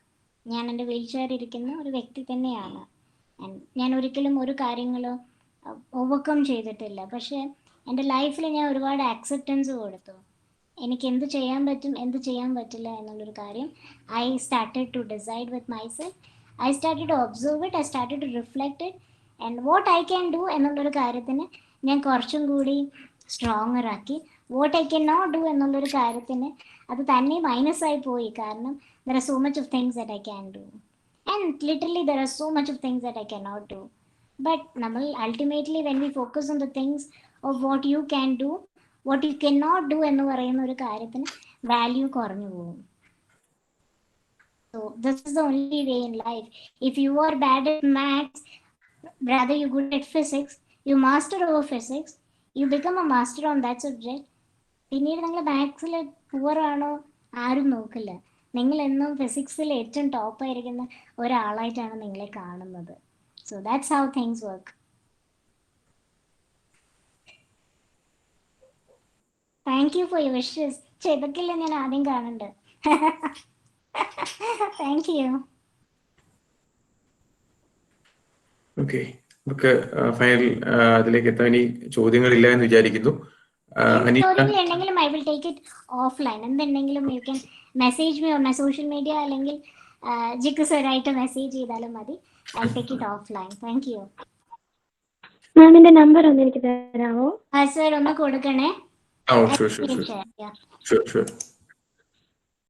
ഞാൻ എൻ്റെ വീൽ ചെയറിൽ ഇരിക്കുന്ന ഒരു വ്യക്തി തന്നെയാണ്. ആൻഡ് ഞാൻ ഒരിക്കലും ഒരു കാര്യങ്ങളോ ഓവർകം ചെയ്തിട്ടില്ല. പക്ഷേ എൻ്റെ ലൈഫിൽ ഞാൻ ഒരുപാട് ആക്സെപ്റ്റൻസ് കൊടുത്തു. എനിക്ക് എന്ത് ചെയ്യാൻ പറ്റും, എന്ത് ചെയ്യാൻ പറ്റില്ല എന്നുള്ളൊരു കാര്യം I started to decide with myself. I started to observe it. I started to reflect it. And what I can do എന്നുള്ളൊരു കാര്യത്തിന് ഞാൻ കുറച്ചും കൂടി സ്ട്രോങ്ങർ ആക്കി. What I can not do എന്നുള്ളൊരു കാര്യത്തിന് അത് തന്നെ മൈനസായി പോയി. കാരണം there are so much of things that I can do. And literally there are so much of things that I cannot do. But നമ്മൾ ultimately when we focus on the things of what you can do, what you cannot do എന്ന് പറയുന്ന ഒരു കാര്യത്തിന് value കുറഞ്ഞു പോകും. So this is the only way in life. If you are bad at maths, rather you good at physics, you master over physics, you become a master on that subject. പിന്നീട് നിങ്ങൾ മാത്സിൽ poor ആണോ ആരും നോക്കില്ല. നിങ്ങൾ എന്നും ഫിസിക്സിൽ ഏറ്റവും ടോപ്പായിരിക്കുന്ന ഒരാളായിട്ടാണ് നിങ്ങളെ കാണുന്നത്. So that's how things work. Thank you for your wishes. ഇതൊക്കെയല്ലേ ഞാൻ ആദ്യം കാണുന്നുണ്ട്. Thank you. ഓക്കെ, നമുക്ക് ഫൈനൽ അതിലേക്ക് എത്താൻ ഇനി ചോദ്യങ്ങളില്ല എന്ന് വിചാരിക്കുന്നു. ചോദ്യങ്ങളുണ്ടെങ്കിലും I will take it offline. എന്തുണ്ടെങ്കിലും you can message me on my social media, അല്ലെങ്കിൽ ജിക്ക് സറായിട്ട് മെസ്സേജ് ചെയ്താലും മതി. I take it offline. Thank you. മാമിന്റെ നമ്പർ ഒന്ന് എനിക്ക് തരാമോ? സർ ഒന്ന് കൊടുക്കണേ. ഷുവർ.